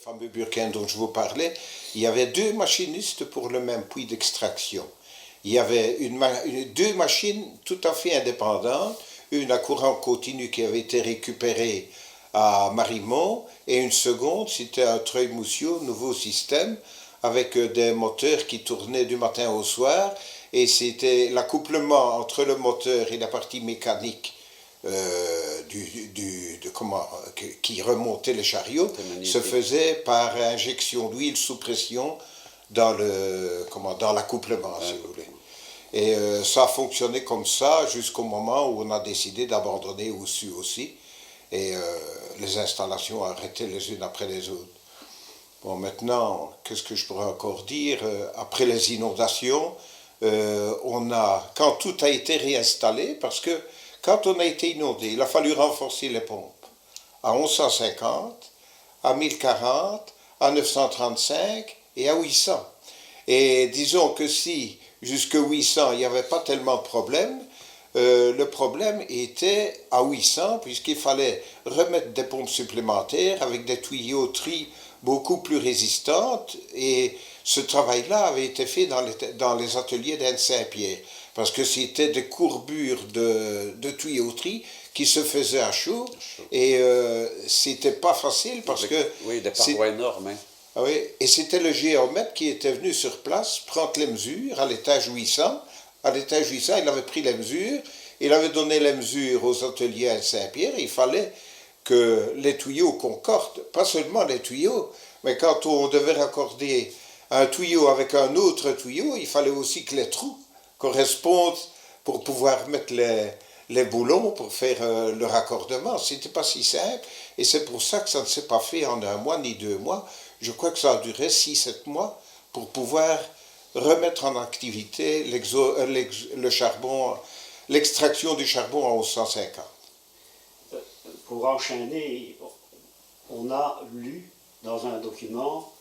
fameux Burkin dont je vous parlais, il y avait deux machinistes pour le même puits d'extraction. Il y avait deux machines tout à fait indépendantes, une à courant continu qui avait été récupérée à Marimont, et une seconde, c'était un Treuil-Moutiot, nouveau système, avec des moteurs qui tournaient du matin au soir, et c'était l'accouplement entre le moteur et la partie mécanique qui remontait les chariots se faisait par injection d'huile sous pression dans l'accouplement, si vous voulez. Et ça a fonctionné comme ça jusqu'au moment où on a décidé d'abandonner aussi. Et les installations ont arrêté les unes après les autres. Bon, maintenant, qu'est-ce que je pourrais encore dire? Après les inondations, quand tout a été réinstallé, parce que quand on a été inondé, il a fallu renforcer les pompes à 1150, à 1040, à 935 et à 800. Et disons que si jusqu'à 800, il n'y avait pas tellement de problème, le problème était à 800, puisqu'il fallait remettre des pompes supplémentaires avec des tuyauteries beaucoup plus résistantes, et ce travail-là avait été fait dans les ateliers d'Anne-Saint-Pierre, parce que c'était des courbures de tuyauterie qui se faisaient à chaud, et c'était pas facile parce que... Oui, des parois énormes. Hein. Ah oui, et c'était le géomètre qui était venu sur place prendre les mesures à l'étage 800. À l'étage 800, il avait pris les mesures, il avait donné les mesures aux ateliers à Saint-Pierre. Il fallait que les tuyaux concordent, pas seulement les tuyaux, mais quand on devait raccorder un tuyau avec un autre tuyau, il fallait aussi que les trous correspondent pour pouvoir mettre les boulons pour faire le raccordement. C'était pas si simple, et c'est pour ça que ça ne s'est pas fait en 1 mois ni 2 mois. Je crois que ça a duré 6-7 mois pour pouvoir remettre en activité le charbon, l'extraction du charbon en 1150. Pour enchaîner, on a lu dans un document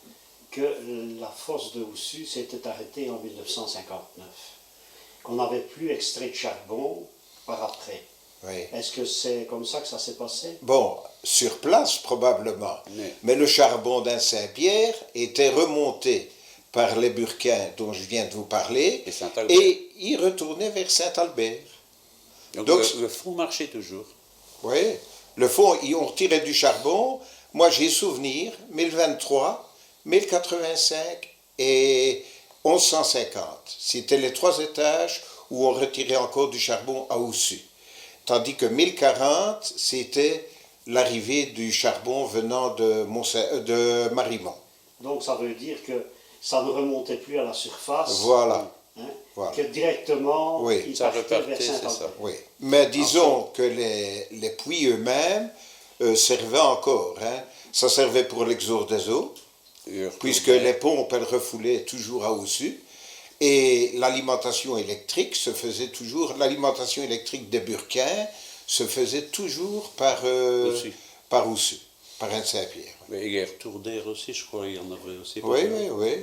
que la fosse de Houssu s'était arrêtée en 1959, qu'on n'avait plus extrait de charbon par après. Oui. Est-ce que c'est comme ça que ça s'est passé? Bon, sur place probablement, Oui. Mais le charbon d'Anne-Saint-Pierre était remonté par les Burkins dont je viens de vous parler, et il retournait vers Saint-Albert. Donc le fond marchait toujours. Oui, le fond, on retirait du charbon. Moi, j'ai souvenir, 1023, 1085 et 1150. C'était les 3 étages où on retirait encore du charbon à Houssu. Tandis que 1040, c'était l'arrivée du charbon venant de Marimont. Donc ça veut dire que ça ne remontait plus à la surface. Voilà. Hein, Voilà. Que directement, oui, il partait vers Saint-Albert. Oui. Mais disons que les puits eux-mêmes servaient encore. Hein. Ça servait pour l'exode des eaux, puisque les pompes, elles refoulaient toujours à Houssu. Et l'alimentation électrique se faisait toujours, l'alimentation électrique des Burkins se faisait toujours par Houssu, par Anne-Saint-Pierre. Mais il y a retour d'air aussi, je crois, il y en avait aussi. Oui.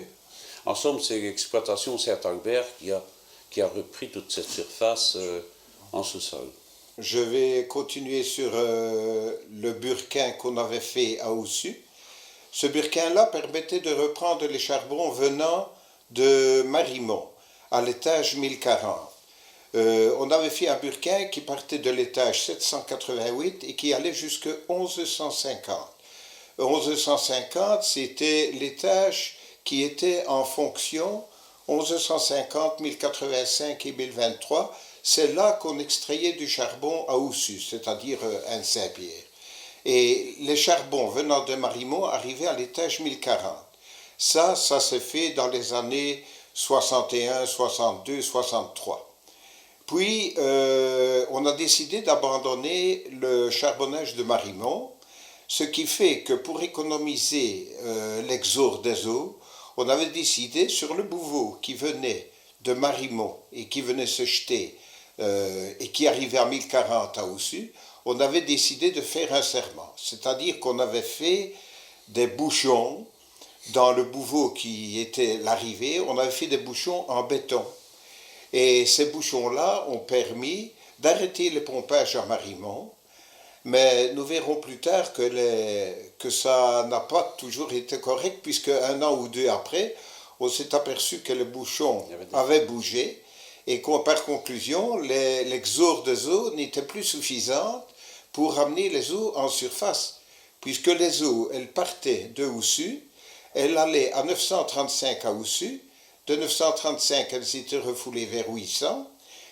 En somme, c'est l'exploitation Saint-Albert qui a repris toute cette surface en sous-sol. Je vais continuer sur le Burkin qu'on avait fait à Houssu. Ce Burkin-là permettait de reprendre les charbons venant de Marimont, à l'étage 1040. On avait fait un Burkin qui partait de l'étage 788 et qui allait jusqu'à 1150. 1150, c'était l'étage qui était en fonction 1150, 1085 et 1023. C'est là qu'on extrayait du charbon à Houssu, c'est-à-dire Anne-Saint-Pierre. Et les charbons venant de Marimont arrivaient à l'étage 1040. Ça s'est fait dans les années 61, 62, 63. Puis, on a décidé d'abandonner le charbonnage de Marimont, ce qui fait que pour économiser l'exode des eaux, on avait décidé sur le bouveau qui venait de Marimont et qui venait se jeter et qui arrivait à 1040 à Houssu, on avait décidé de faire un serment. C'est-à-dire qu'on avait fait des bouchons dans le bouveau qui était l'arrivée, on avait fait des bouchons en béton. Et ces bouchons-là ont permis d'arrêter le pompage à Marimont, Mais nous verrons plus tard que ça n'a pas toujours été correct, puisque un an ou deux après, on s'est aperçu que le bouchon avait bougé et par conclusion, l'exore des eaux n'était plus suffisante pour ramener les eaux en surface, puisque les eaux, elles partaient de Houssu, elles allaient à 935 à Houssu, de 935, elles étaient refoulées vers 800,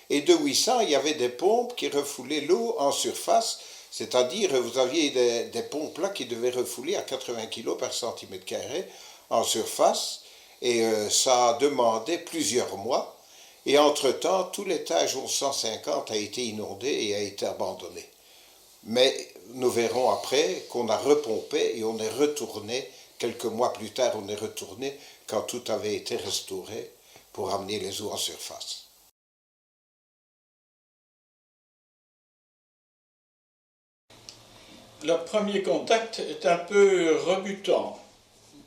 et de 800, il y avait des pompes qui refoulaient l'eau en surface, c'est-à-dire vous aviez des pompes là qui devaient refouler à 80 kg par centimètre carré en surface, et ça demandait plusieurs mois. Et entre-temps, tout l'étage 1150 a été inondé et a été abandonné. Mais nous verrons après qu'on a repompé et on est retourné, quelques mois plus tard, on est retourné quand tout avait été restauré pour amener les eaux en surface. Le premier contact est un peu rebutant.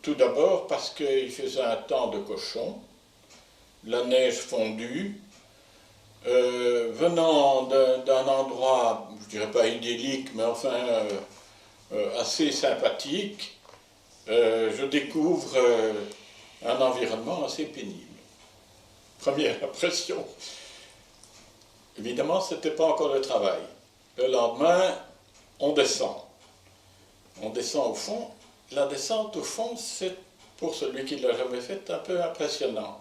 Tout d'abord parce qu'il faisait un temps de cochon, la neige fondue, venant d'un endroit, je dirais pas idyllique, mais enfin assez sympathique, je découvre un environnement assez pénible. Première impression. Évidemment, ce n'était pas encore le travail. Le lendemain, on descend. On descend au fond. La descente au fond, c'est, pour celui qui ne l'a jamais fait, un peu impressionnant.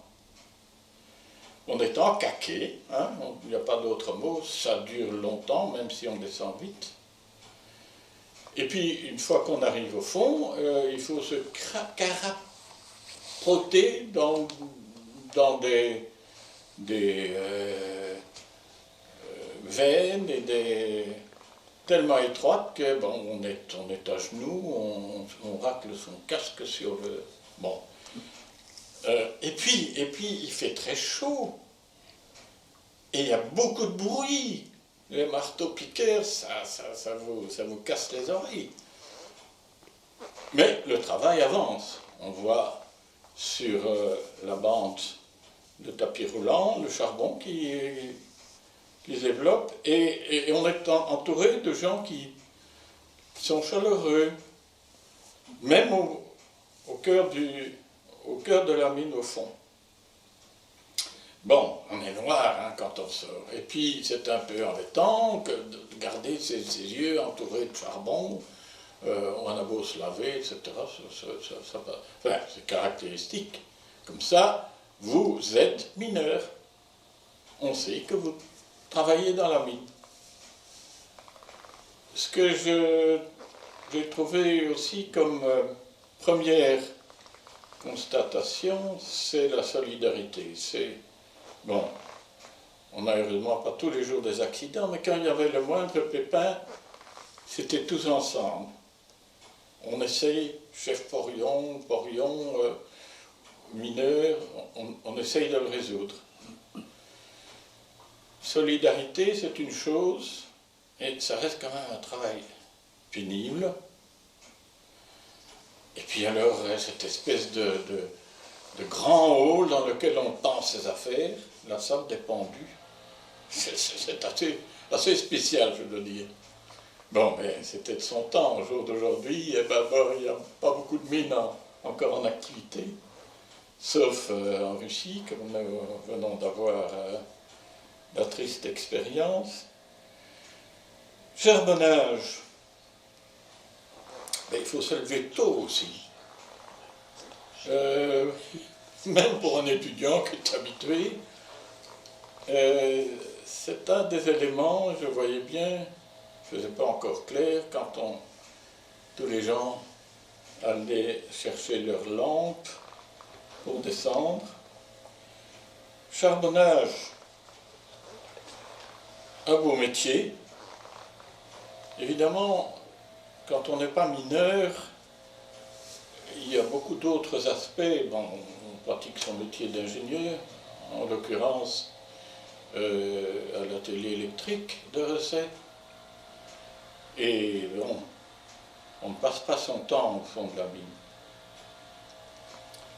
On est encaqué, hein, il n'y a pas d'autre mot, ça dure longtemps, même si on descend vite. Et puis, une fois qu'on arrive au fond, il faut se carapoter dans des veines et des tellement étroites que bon, on est à genoux, on racle son casque sur le... Bon. Et puis, il fait très chaud. Et il y a beaucoup de bruit. Les marteaux-piqueurs, ça vous casse les oreilles. Mais le travail avance. On voit sur la bande de tapis roulant le charbon qui se développe et on est entouré de gens qui sont chaleureux. Même au cœur de la mine au fond. Bon, on est noir hein, quand on sort. Et puis c'est un peu embêtant de garder ses yeux entourés de charbon. On a beau se laver, etc. Ça va. Enfin, c'est caractéristique. Comme ça, vous êtes mineur. On sait que vous travaillez dans la mine. Ce que j'ai trouvé aussi comme première constatation, c'est la solidarité. Bon, on n'a heureusement pas tous les jours des accidents, mais quand il y avait le moindre pépin, c'était tous ensemble. On essaye, chef porion, mineur, on essaye de le résoudre. Solidarité, c'est une chose, et ça reste quand même un travail pénible. Et puis alors, cette espèce de grand hall dans lequel on tend ses affaires, la salle des pendus, c'est assez spécial, je dois dire. Bon, mais c'était de son temps. Au jour d'aujourd'hui, il n'y a pas beaucoup de mines encore en activité, sauf en Russie, comme nous venons d'avoir la triste expérience. Charbonnage. Mais il faut se lever tôt aussi. Même pour un étudiant qui est habitué, c'est un des éléments, je voyais bien, je ne faisais pas encore clair, quand tous les gens allaient chercher leurs lampes pour descendre. Charbonnage, un beau métier. Évidemment, quand on n'est pas mineur, il y a beaucoup d'autres aspects. Bon, on pratique son métier d'ingénieur, en l'occurrence à l'atelier électrique de Recet. Et bon, on ne passe pas son temps au fond de la mine.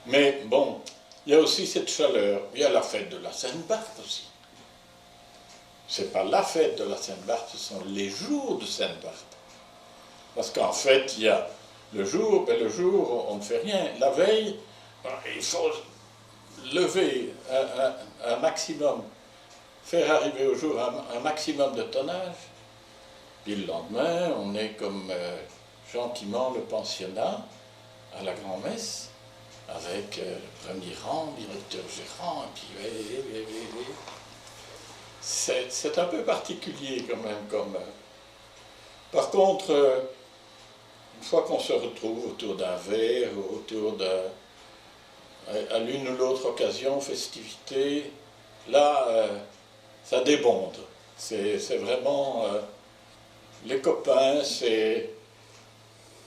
Mais bon, il y a aussi cette chaleur. Il y a la fête de la Sainte-Barth aussi. Ce n'est pas la fête de la Sainte-Barth, ce sont les jours de Sainte-Barth. Parce qu'en fait, il y a le jour, on ne fait rien. La veille, il faut lever un maximum, faire arriver au jour un maximum de tonnage. Puis le lendemain, on est comme gentiment le pensionnat à la grand-messe, avec le premier rang, directeur gérant, et puis c'est un peu particulier quand même. Par contre, une fois qu'on se retrouve autour d'un verre, ou autour à l'une ou l'autre occasion, festivité, là, ça débonde. C'est vraiment les copains, c'est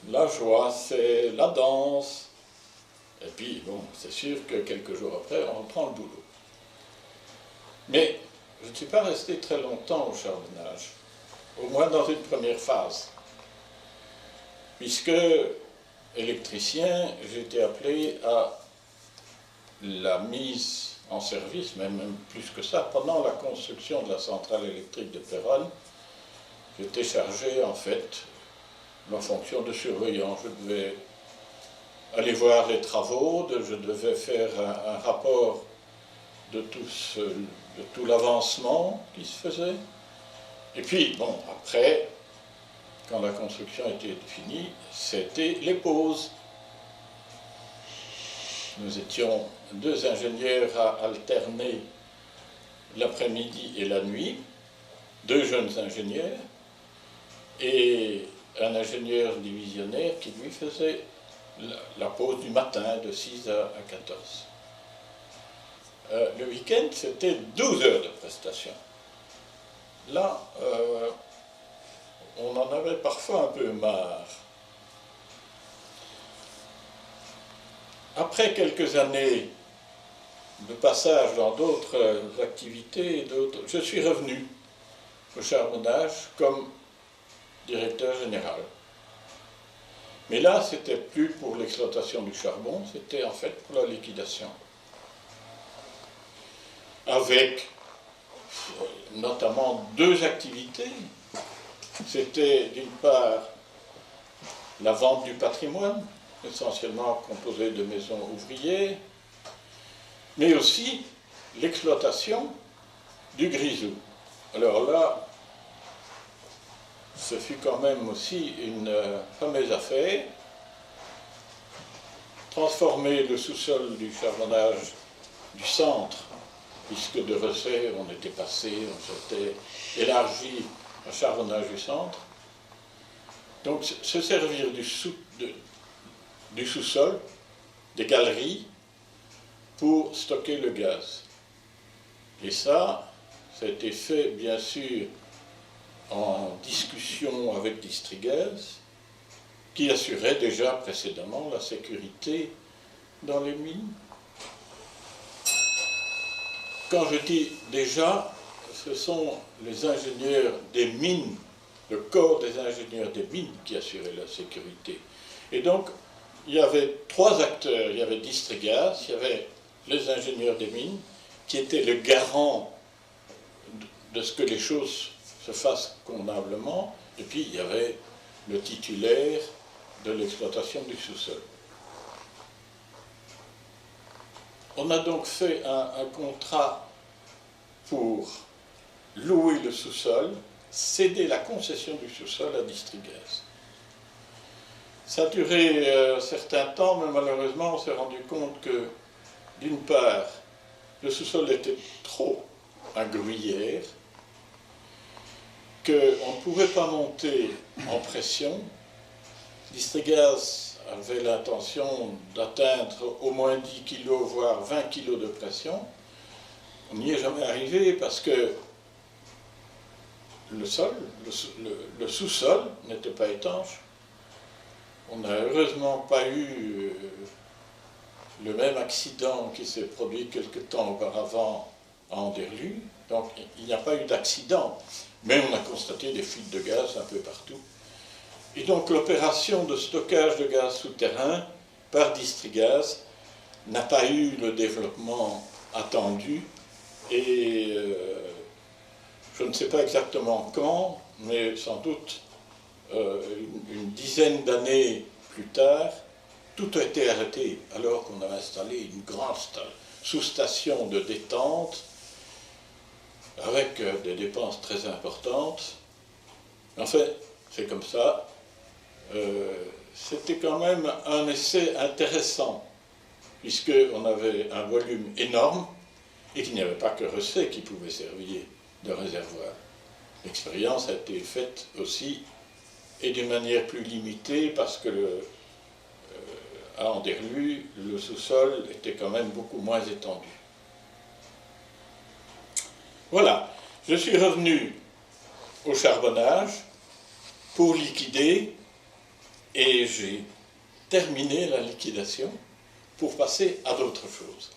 la joie, c'est la danse. Et puis, bon, c'est sûr que quelques jours après, on reprend le boulot. Mais je ne suis pas resté très longtemps au charbonnage, au moins dans une première phase. Puisque, électricien, j'ai été appelé à la mise en service, même plus que ça, pendant la construction de la centrale électrique de Péronne. J'étais chargé, en fait, de ma fonction de surveillant. Je devais aller voir les travaux, je devais faire un rapport de tout l'avancement qui se faisait. Et puis, bon, après, quand la construction était finie, c'était les pauses. Nous étions 2 ingénieurs à alterner l'après-midi et la nuit, 2 jeunes ingénieurs, et un ingénieur divisionnaire qui lui faisait la pause du matin de 6 à 14. Le week-end, c'était 12 heures de prestation. Là, on en avait parfois un peu marre. Après quelques années de passage dans d'autres activités, je suis revenu au charbonnage comme directeur général. Mais là, c'était plus pour l'exploitation du charbon, c'était en fait pour la liquidation. Avec notamment 2 activités. C'était d'une part la vente du patrimoine, essentiellement composé de maisons ouvrières, mais aussi l'exploitation du grisou. Alors là, ce fut quand même aussi une fameuse affaire. Transformer le sous-sol du charbonnage du centre, puisque de Recet, on était passé, on s'était élargi au charbonnage du centre. Donc, se servir du sous-sol, des galeries, pour stocker le gaz. Et ça a été fait, bien sûr, en discussion avec Distrigaz, qui assurait déjà précédemment la sécurité dans les mines. Quand je dis déjà, ce sont les ingénieurs des mines, le corps des ingénieurs des mines qui assurait la sécurité. Et donc, il y avait 3 acteurs. Il y avait Distrigaz, il y avait les ingénieurs des mines, qui étaient le garant de ce que les choses se fassent convenablement, et puis il y avait le titulaire de l'exploitation du sous-sol. On a donc fait un contrat pour louer le sous-sol, céder la concession du sous-sol à Distrigaz. Ça a duré un certain temps, mais malheureusement on s'est rendu compte que, d'une part, le sous-sol était trop un gruyère, qu'on ne pouvait pas monter en pression. Distrigaz avait l'intention d'atteindre au moins 10 kg, voire 20 kg de pression. On n'y est jamais arrivé parce que le sous-sol n'était pas étanche. On n'a heureusement pas eu le même accident qui s'est produit quelque temps auparavant à Anderlues. Donc il n'y a pas eu d'accident, mais on a constaté des fuites de gaz un peu partout. Et donc l'opération de stockage de gaz souterrain par Distrigaz n'a pas eu le développement attendu, et je ne sais pas exactement quand, mais sans doute une dizaine d'années plus tard, tout a été arrêté, alors qu'on a installé une grande sous-station de détente avec des dépenses très importantes. Enfin, c'est comme ça. C'était quand même un essai intéressant, puisqu'on avait un volume énorme et qu'il n'y avait pas que Recet qui pouvait servir de réservoir. L'expérience a été faite aussi, et d'une manière plus limitée, parce que à Anderlues, le sous-sol était quand même beaucoup moins étendu. Voilà, je suis revenu au charbonnage pour liquider, et j'ai terminé la liquidation pour passer à d'autres choses.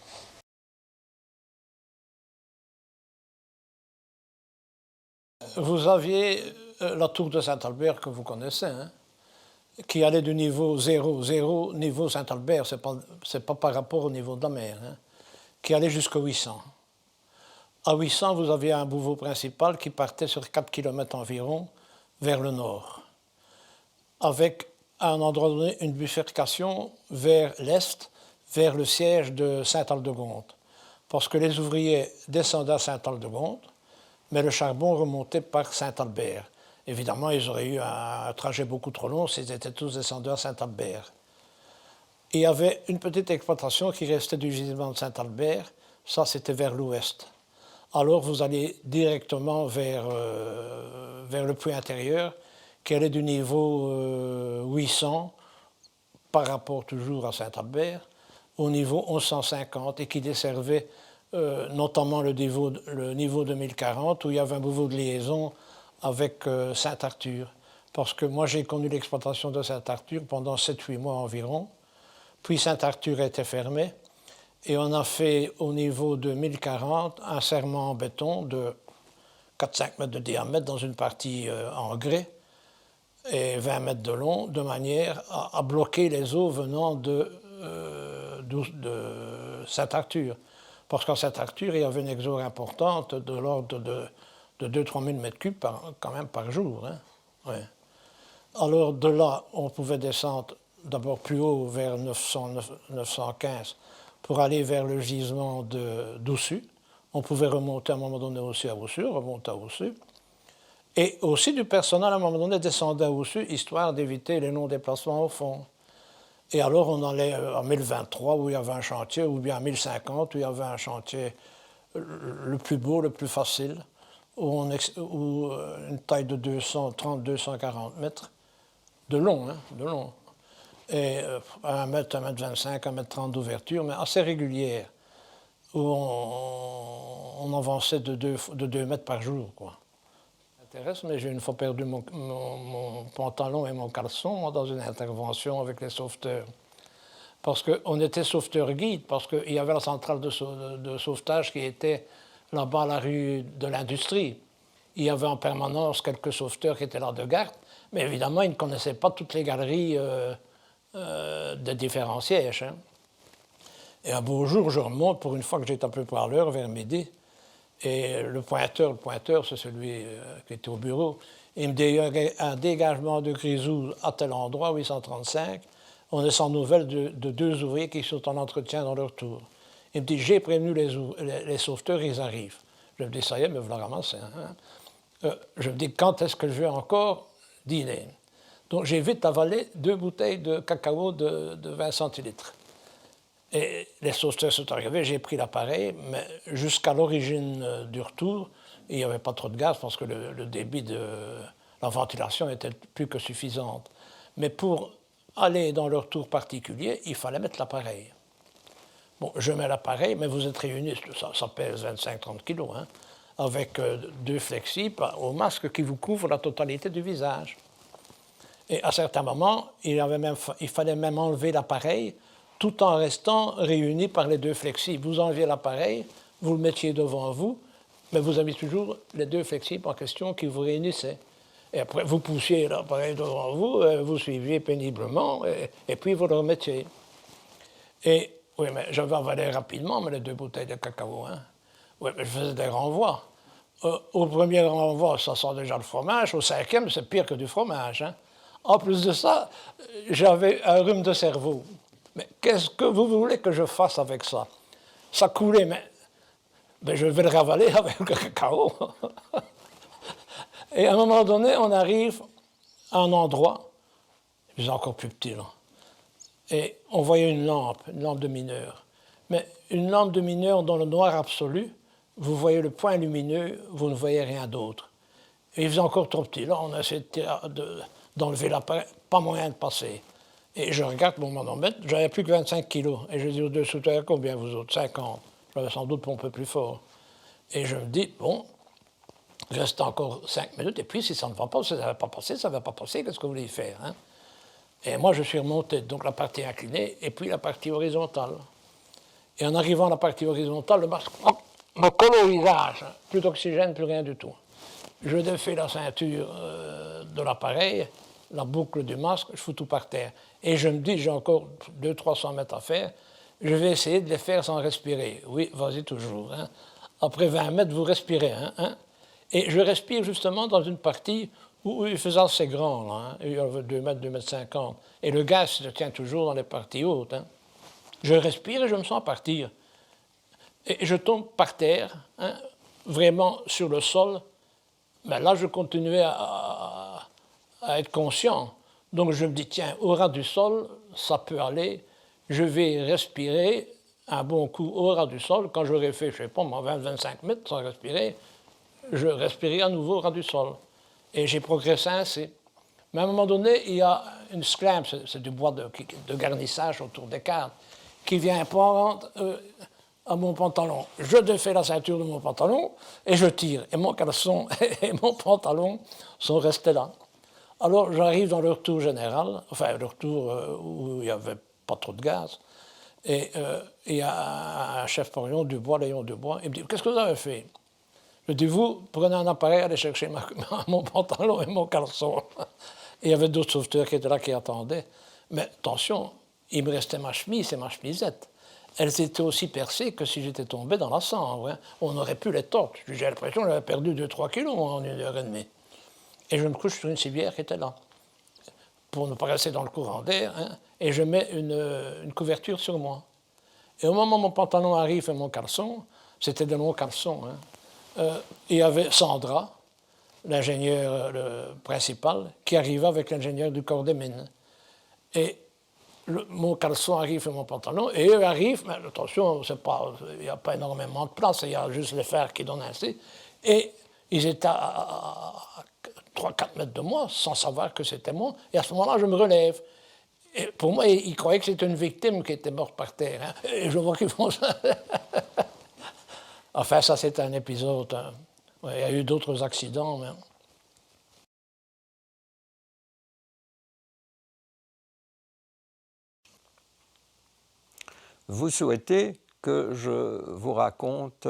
Vous aviez la tour de Saint-Albert que vous connaissez, hein, qui allait du niveau 0, niveau Saint-Albert, c'est pas par rapport au niveau de la mer, hein, qui allait jusqu'à 800. À 800, vous aviez un bouveau principal qui partait sur 4 km environ vers le nord, avec à un endroit donné une bifurcation vers l'est, vers le siège de Saint-Aldegonde, parce que les ouvriers descendaient à Saint-Aldegonde, mais le charbon remontait par Saint-Albert. Évidemment, ils auraient eu un trajet beaucoup trop long s'ils étaient tous descendus à Saint-Albert. Il y avait une petite exploitation qui restait du gisement de Saint-Albert, ça c'était vers l'ouest. Alors vous allez directement vers le puits intérieur, qui allait du niveau 800, par rapport toujours à Saint-Albert, au niveau 1150, et qui desservait notamment le niveau 2040, où il y avait un bouveau de liaison avec Saint-Arthur. Parce que moi, j'ai connu l'exploitation de Saint-Arthur pendant 7-8 mois environ. Puis Saint-Arthur était fermé. Et on a fait au niveau de 1040 un serrement en béton de 4-5 mètres de diamètre dans une partie en grès et 20 mètres de long, de manière à bloquer les eaux venant de Saint-Arthur. Parce qu'à Saint-Arthur, il y avait une exode importante de l'ordre de 2-3 000 mètres cubes quand même par jour. Hein. Ouais. Alors de là, on pouvait descendre d'abord plus haut vers 915 pour aller vers le gisement d'Oussu. On pouvait remonter à un moment donné aussi à Oussu, remonter à Oussu. Et aussi du personnel à un moment donné descendait à Oussu, histoire d'éviter les non-déplacements au fond. Et alors on allait à 1023 où il y avait un chantier, ou bien à 1050 où il y avait un chantier le plus beau, le plus facile, où une taille de 230-240 mètres, de long, hein, de long. Et 1 mètre, 1m25, 1m30 d'ouverture, mais assez régulière, où on avançait de 2 mètres par jour, quoi. Ça m'intéresse, mais j'ai une fois perdu mon pantalon et mon caleçon, moi, dans une intervention avec les sauveteurs. Parce qu'on était sauveteur-guide, parce qu'il y avait la centrale de sauvetage qui était là-bas à la rue de l'Industrie. Il y avait en permanence quelques sauveteurs qui étaient là de garde, mais évidemment, ils ne connaissaient pas toutes les galeries de différents sièges. Hein. Et un beau jour, je remonte, pour une fois que j'étais à peu près à l'heure, vers midi, et le pointeur, c'est celui qui était au bureau, il me dit, il y a un dégagement de grisou à tel endroit, 835, on est sans nouvelles de 2 ouvriers qui sont en entretien dans leur tour. Il me dit, j'ai prévenu les sauveteurs, ils arrivent. Je me dis, ça y est, me voilà ramassé. Hein. Je me dis, quand est-ce que je vais encore dîner? Donc j'ai vite avalé 2 bouteilles de cacao de 20 centilitres. Et les sauveteurs sont arrivés, j'ai pris l'appareil, mais jusqu'à l'origine du retour, il n'y avait pas trop de gaz parce que le débit de la ventilation était plus que suffisante. Mais pour aller dans leur tour particulier, il fallait mettre l'appareil. Bon, je mets l'appareil, mais vous êtes réunis, ça pèse 25-30 kilos, hein, avec 2 flexis au masque qui vous couvrent la totalité du visage. Et à certains moments, il fallait même enlever l'appareil tout en restant réunis par les 2 flexis. Vous enleviez l'appareil, vous le mettiez devant vous, mais vous aviez toujours les 2 flexis en question qui vous réunissaient. Et après, vous poussiez l'appareil devant vous, vous suiviez péniblement, et puis vous le remettiez. Et oui, mais j'avais avalé rapidement les 2 bouteilles de cacao. Hein. Oui, mais je faisais des renvois. Au premier renvoi, ça sent déjà le fromage. Au 5e, c'est pire que du fromage. Hein. En plus de ça, j'avais un rhume de cerveau. Mais qu'est-ce que vous voulez que je fasse avec ça? Ça coulait, mais je vais le ravaler avec le cacao. Et à un moment donné, on arrive à un endroit, c'est encore plus petit là, et on voyait une lampe de mineur. Mais une lampe de mineur dans le noir absolu, vous voyez le point lumineux, vous ne voyez rien d'autre. Et il faisait encore trop petit. Là, on a essayé d'enlever l'appareil, pas moyen de passer. Et je regarde mon manomètre, j'avais plus que 25 kilos. Et je dis au-dessous de combien vous autres? 50. J'avais sans doute pompé plus fort. Et je me dis, bon, il reste encore 5 minutes, et puis si ça ne va pas, ça ne va pas passer, ça ne va pas passer, qu'est-ce que vous voulez faire, hein? Et moi, je suis remonté, donc la partie inclinée, et puis la partie horizontale. Et en arrivant à la partie horizontale, le masque me colle au visage, plus d'oxygène, plus rien du tout. Je défais la ceinture de l'appareil, la boucle du masque, je fous tout par terre. Et je me dis, j'ai encore 200-300 mètres à faire, je vais essayer de les faire sans respirer. Oui, vas-y toujours, hein. Après 20 mètres, vous respirez, hein. Et je respire justement dans une partie où il faisait assez grand, là, hein. Il y avait 2 mètres, 2 mètres 50. Et le gaz se tient toujours dans les parties hautes, hein. Je respire et je me sens partir. Et je tombe par terre, hein, vraiment sur le sol. Mais là, je continuais à être conscient. Donc je me dis, tiens, au ras du sol, ça peut aller. Je vais respirer un bon coup au ras du sol. Quand j'aurai fait, je ne sais pas, 20-25 mètres sans respirer, je respirais à nouveau au ras du sol. Et j'ai progressé ainsi. Mais à un moment donné, il y a une sclam, c'est du bois de garnissage autour des cartes, qui vient prendre à mon pantalon. Je défais la ceinture de mon pantalon et je tire. Et mon caleçon et mon pantalon sont restés là. Alors j'arrive dans le retour général, enfin le retour où il n'y avait pas trop de gaz, et il y a un chef porion du bois, Léon Dubois, il me dit, qu'est-ce que vous avez fait? Je dis, vous prenez un appareil, allez chercher mon pantalon et mon caleçon. Et il y avait d'autres sauveteurs qui étaient là, qui attendaient. Mais attention, il me restait ma chemise et ma chemisette. Elles étaient aussi percées que si j'étais tombé dans la cendre, hein. On aurait pu les tordre. J'ai l'impression que j'avais perdu 2-3 kilos en 1h30. Et je me couche sur une civière qui était là, pour ne pas rester dans le courant d'air, hein, et je mets une couverture sur moi. Et au moment où mon pantalon arrive et mon caleçon, c'était de longs caleçons, hein, il y avait Sandra, l'ingénieur principal, qui arrivait avec l'ingénieur du corps des mines. Et mon caleçon arrive et mon pantalon, et eux arrivent, mais attention, il n'y a pas énormément de place, il y a juste les fers qui donnent ainsi, et ils étaient à 3-4 mètres de moi, sans savoir que c'était moi, et à ce moment-là, je me relève. Et pour moi, ils croyaient que c'était une victime qui était morte par terre, hein, et je vois qu'ils font ça. Enfin, ça, c'est un épisode, hein. Ouais, il y a eu d'autres accidents, mais... Vous souhaitez que je vous raconte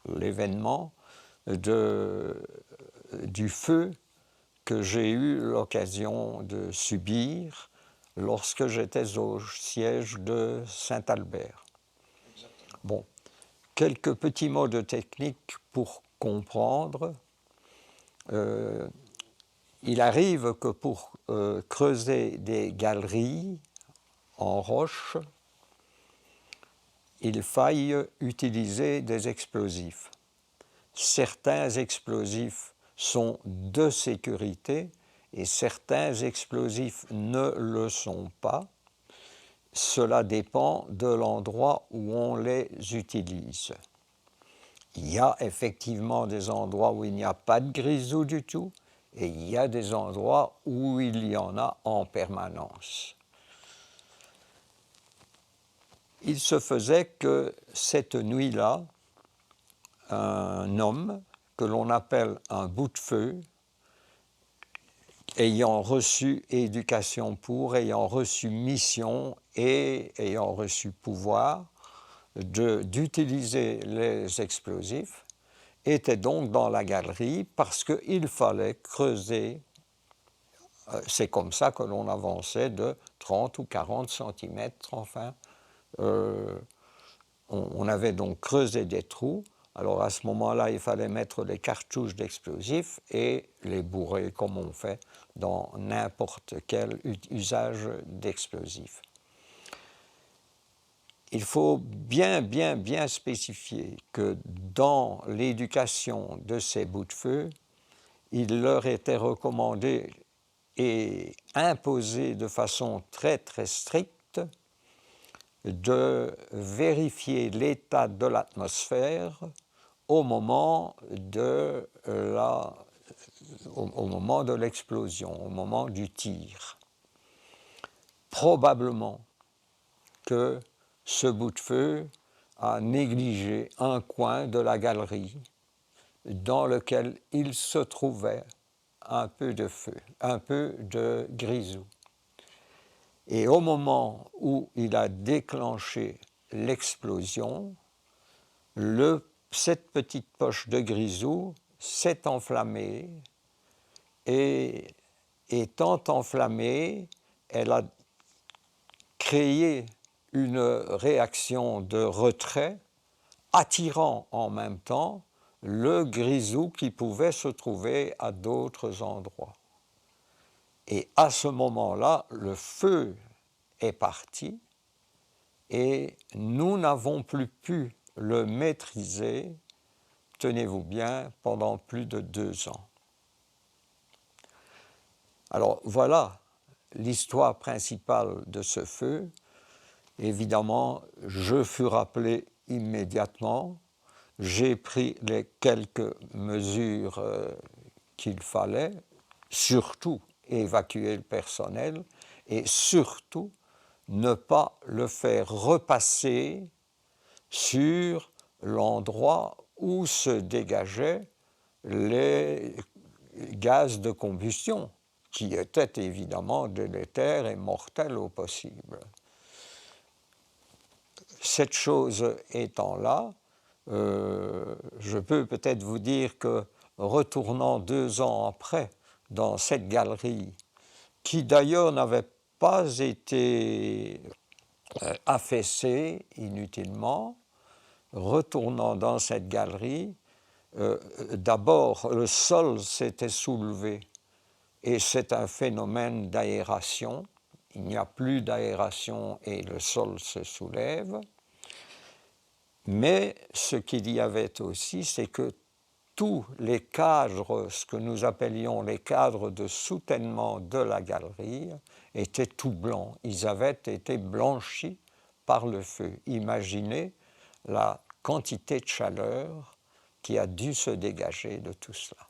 l'événement du feu que j'ai eu l'occasion de subir lorsque j'étais au siège de Saint-Albert. Bon, quelques petits mots de technique pour comprendre. Il arrive que pour creuser des galeries en roche, il faille utiliser des explosifs. Certains explosifs sont de sécurité et certains explosifs ne le sont pas. Cela dépend de l'endroit où on les utilise. Il y a effectivement des endroits où il n'y a pas de grisou du tout et il y a des endroits où il y en a en permanence. Il se faisait que cette nuit-là, un homme que l'on appelle un bout de feu, ayant reçu éducation pour, ayant reçu mission et ayant reçu pouvoir d'utiliser les explosifs, était donc dans la galerie parce qu'il fallait creuser. C'est comme ça que l'on avançait de 30 ou 40 cm, enfin. On avait donc creusé des trous Alors à ce moment-là, il fallait mettre les cartouches d'explosifs et les bourrer comme on fait dans n'importe quel usage d'explosifs. Il faut bien spécifier que dans l'éducation de ces bouts de feu, il leur était recommandé et imposé de façon très stricte de vérifier l'état de l'atmosphère au moment de l'explosion, au moment du tir. Probablement que ce bout de feu a négligé un coin de la galerie dans lequel il se trouvait un peu de feu, un peu de grisou. Et au moment où il a déclenché l'explosion, cette petite poche de grisou s'est enflammée et étant enflammée, elle a créé une réaction de retrait, attirant en même temps le grisou qui pouvait se trouver à d'autres endroits. Et à ce moment-là, le feu est parti et nous n'avons plus pu le maîtriser, tenez-vous bien, pendant plus de 2 ans. Alors voilà l'histoire principale de ce feu. Évidemment, je fus rappelé immédiatement. J'ai pris les quelques mesures qu'il fallait, surtout évacuer le personnel et surtout ne pas le faire repasser sur l'endroit où se dégageaient les gaz de combustion, qui étaient évidemment délétères et mortels au possible. Cette chose étant là, je peux peut-être vous dire que retournant 2 ans après dans cette galerie, qui d'ailleurs n'avait pas été affaissée inutilement, retournant dans cette galerie, d'abord le sol s'était soulevé et c'est un phénomène d'aération. Il n'y a plus d'aération et le sol se soulève. Mais ce qu'il y avait aussi, c'est que tous les cadres, ce que nous appelions les cadres de soutènement de la galerie, étaient tout blancs. Ils avaient été blanchis par le feu. Imaginez la quantité de chaleur qui a dû se dégager de tout cela.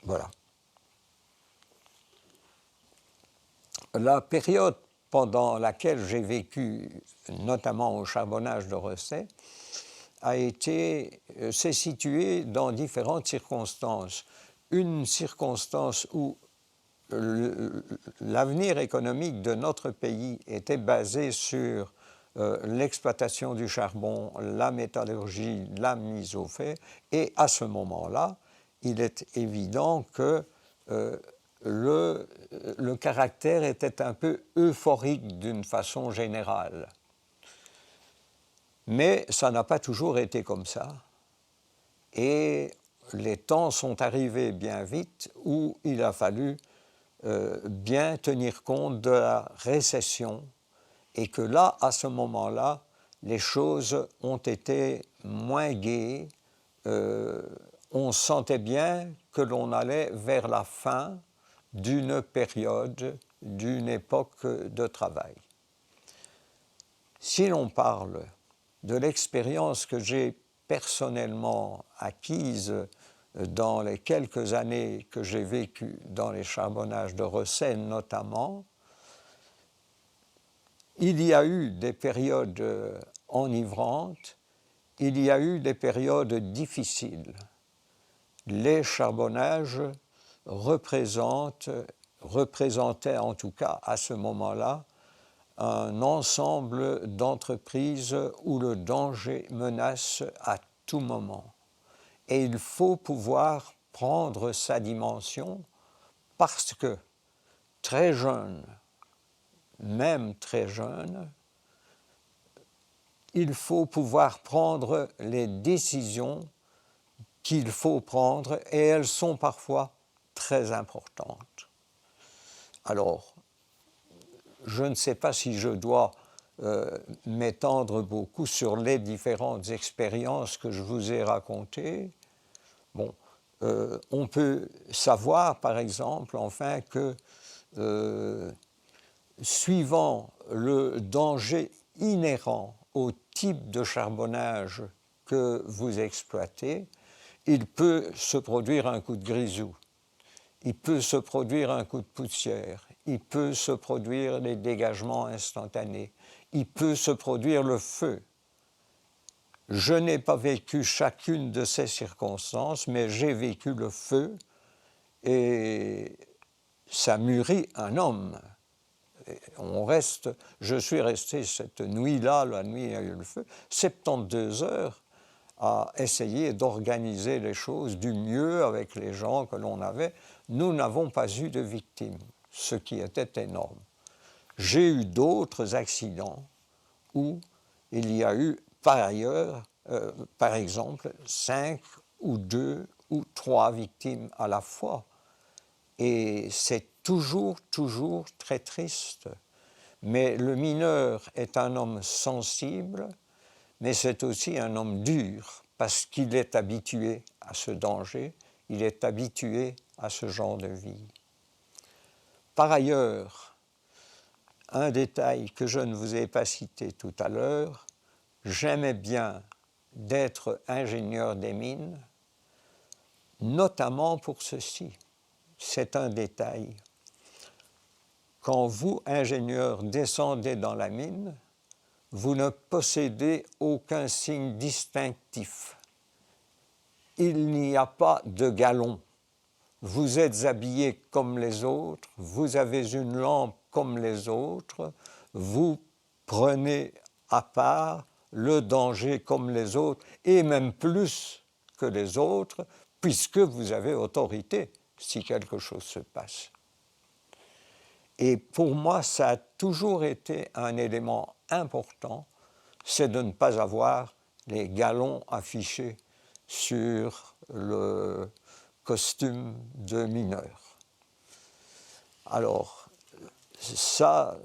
Voilà. La période pendant laquelle j'ai vécu, notamment au charbonnage de Recet, s'est située dans différentes circonstances. Une circonstance où l'avenir économique de notre pays était basé sur l'exploitation du charbon, la métallurgie, la mise au fait, et à ce moment-là, il est évident que le caractère était un peu euphorique d'une façon générale. Mais ça n'a pas toujours été comme ça. Et les temps sont arrivés bien vite où il a fallu bien tenir compte de la récession et que là, à ce moment-là, les choses ont été moins gaies. On sentait bien que l'on allait vers la fin d'une période, d'une époque de travail. Si l'on parle de l'expérience que j'ai personnellement acquise dans les quelques années que j'ai vécues dans les charbonnages de Recet notamment, il y a eu des périodes enivrantes, il y a eu des périodes difficiles. Les charbonnages représentaient en tout cas à ce moment-là un ensemble d'entreprises où le danger menace à tout moment. Et il faut pouvoir prendre sa dimension parce que très jeune, même très jeune, il faut pouvoir prendre les décisions qu'il faut prendre, et elles sont parfois très importantes. Alors, je ne sais pas si je dois m'étendre beaucoup sur les différentes expériences que je vous ai racontées. Bon, on peut savoir, par exemple, enfin, que suivant le danger inhérent au type de charbonnage que vous exploitez, il peut se produire un coup de grisou, il peut se produire un coup de poussière, il peut se produire des dégagements instantanés, il peut se produire le feu. Je n'ai pas vécu chacune de ces circonstances, mais j'ai vécu le feu et ça mûrit un homme. Je suis resté cette nuit-là, la nuit où il y a eu le feu, 72 heures à essayer d'organiser les choses du mieux avec les gens que l'on avait. Nous n'avons pas eu de victimes, ce qui était énorme. J'ai eu d'autres accidents où il y a eu par ailleurs, par exemple, 5 ou 2 ou 3 victimes à la fois. Et c'est toujours très triste. Mais le mineur est un homme sensible, mais c'est aussi un homme dur, parce qu'il est habitué à ce danger, il est habitué à ce genre de vie. Par ailleurs, un détail que je ne vous ai pas cité tout à l'heure, j'aimais bien d'être ingénieur des mines, notamment pour ceci. C'est un détail. Quand vous, ingénieur, descendez dans la mine, vous ne possédez aucun signe distinctif. Il n'y a pas de galon. Vous êtes habillé comme les autres, vous avez une lampe comme les autres, vous prenez à part le danger comme les autres, et même plus que les autres, puisque vous avez autorité si quelque chose se passe. Et pour moi, ça a toujours été un élément important, c'est de ne pas avoir les galons affichés sur le costume de mineur. Alors, ça,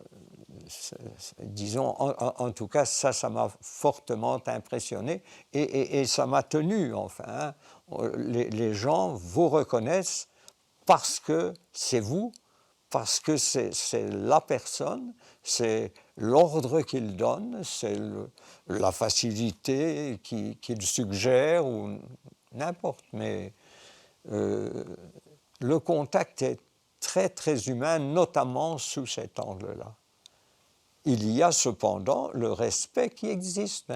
disons, en tout cas, ça m'a fortement impressionné et ça m'a tenu, enfin. Les gens vous reconnaissent parce que c'est vous, parce que c'est la personne, c'est l'ordre qu'il donne, c'est la facilité qu'il suggère ou n'importe. Mais le contact est très humain, notamment sous cet angle-là. Il y a cependant le respect qui existe.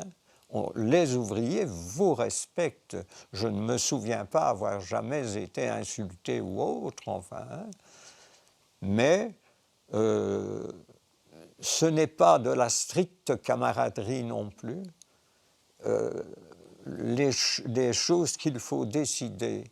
Les ouvriers vous respectent. Je ne me souviens pas avoir jamais été insulté ou autre, enfin. Mais ce n'est pas de la stricte camaraderie non plus. Les choses qu'il faut décider,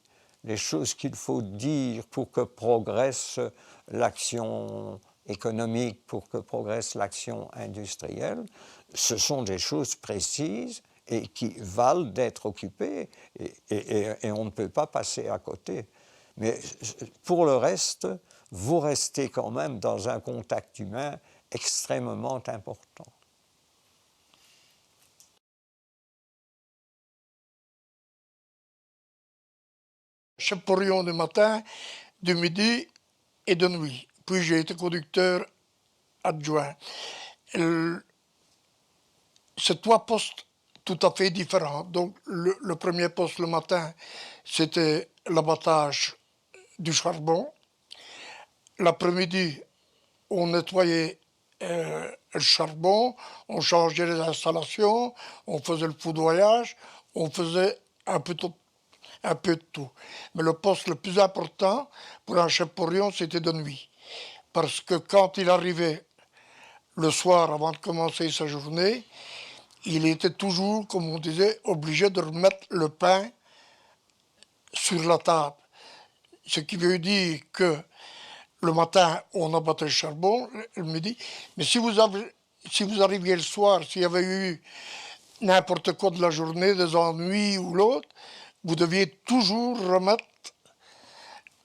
les choses qu'il faut dire pour que progresse l'action économique, pour que progresse l'action industrielle, ce sont des choses précises et qui valent d'être occupées et on ne peut pas passer à côté. Mais pour le reste, vous restez quand même dans un contact humain extrêmement important. Chapeaurion du matin, du midi et de nuit. Puis j'ai été conducteur adjoint. C'est 3 postes tout à fait différents. Donc le premier poste le matin, c'était l'abattage du charbon. L'après-midi, on nettoyait le charbon, on changeait les installations, on faisait le foudoyage, on faisait un peu de tout. Mais le poste le plus important pour un chapeaurion, c'était de nuit. Parce que quand il arrivait le soir avant de commencer sa journée, il était toujours, comme on disait, obligé de remettre le pain sur la table. Ce qui veut dire que le matin, on abattait le charbon, le midi, mais si vous arriviez le soir, s'il y avait eu n'importe quoi de la journée, des ennuis ou l'autre, vous deviez toujours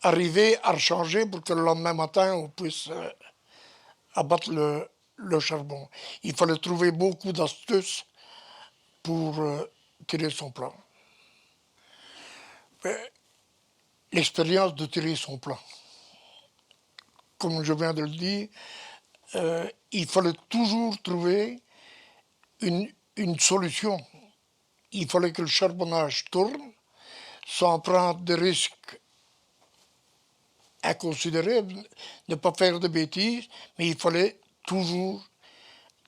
arriver à changer pour que le lendemain matin, on puisse abattre le charbon. Il fallait trouver beaucoup d'astuces pour tirer son plan. L'expérience de tirer son plan. Comme je viens de le dire, il fallait toujours trouver une solution. Il fallait que le charbonnage tourne sans prendre des risques inconsidérables, ne pas faire de bêtises, mais il fallait toujours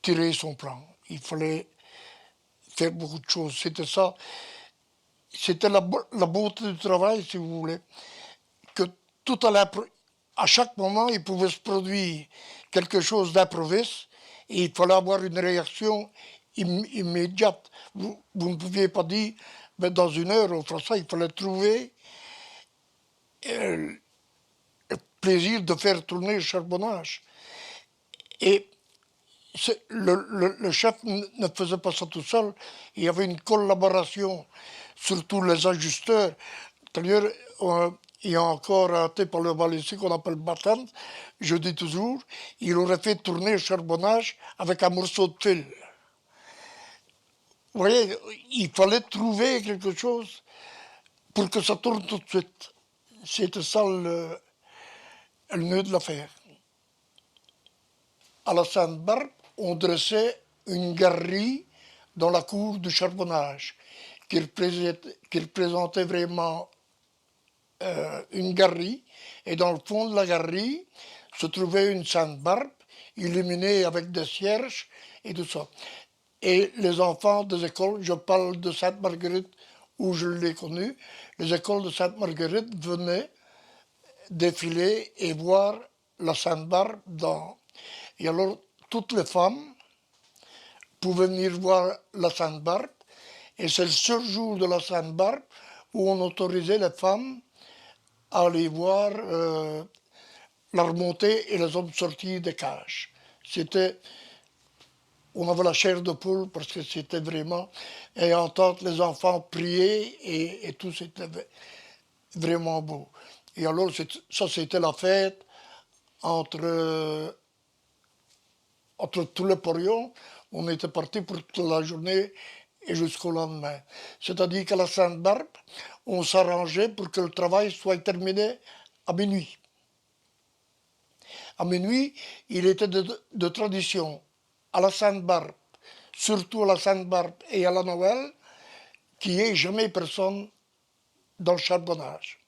tirer son plan. Il fallait faire beaucoup de choses. C'était ça. C'était la beauté du travail, si vous voulez. Que tout à chaque moment, il pouvait se produire quelque chose d'improviste et il fallait avoir une réaction immédiate. Vous ne pouviez pas dire, mais dans une heure, on fera ça. Il fallait trouver le plaisir de faire tourner le charbonnage. Et le chef ne faisait pas ça tout seul. Il y avait une collaboration, surtout les ajusteurs. D'ailleurs, il y a encore un thé par le bal ici qu'on appelle battante. Je dis toujours, il aurait fait tourner le charbonnage avec un morceau de fil. Vous voyez, il fallait trouver quelque chose pour que ça tourne tout de suite. C'était ça le nœud de l'affaire. À la Sainte-Barbe, on dressait une galerie dans la cour du charbonnage qui représentait vraiment une galerie. Et dans le fond de la galerie se trouvait une Sainte-Barbe illuminée avec des cierges et tout ça. Et les enfants des écoles, je parle de Sainte-Marguerite où je l'ai connu, les écoles de Sainte-Marguerite venaient défiler et voir la Sainte-Barbe dans... Et alors, toutes les femmes pouvaient venir voir la Sainte-Barbe, et c'est le seul jour de la Sainte-Barbe où on autorisait les femmes à aller voir la remontée et les hommes sortis des cages. On avait la chair de poule parce que c'était vraiment... Et entendre les enfants prier et tout, c'était vraiment beau. Et alors, ça, c'était la fête entre tous les porions. On était partis pour toute la journée et jusqu'au lendemain. C'est-à-dire qu'à la Sainte-Barbe, on s'arrangeait pour que le travail soit terminé à minuit. À minuit, il était de tradition, à la Sainte-Barbe, surtout à la Sainte-Barbe et à la Noël, qu'il n'y ait jamais personne dans le charbonnage.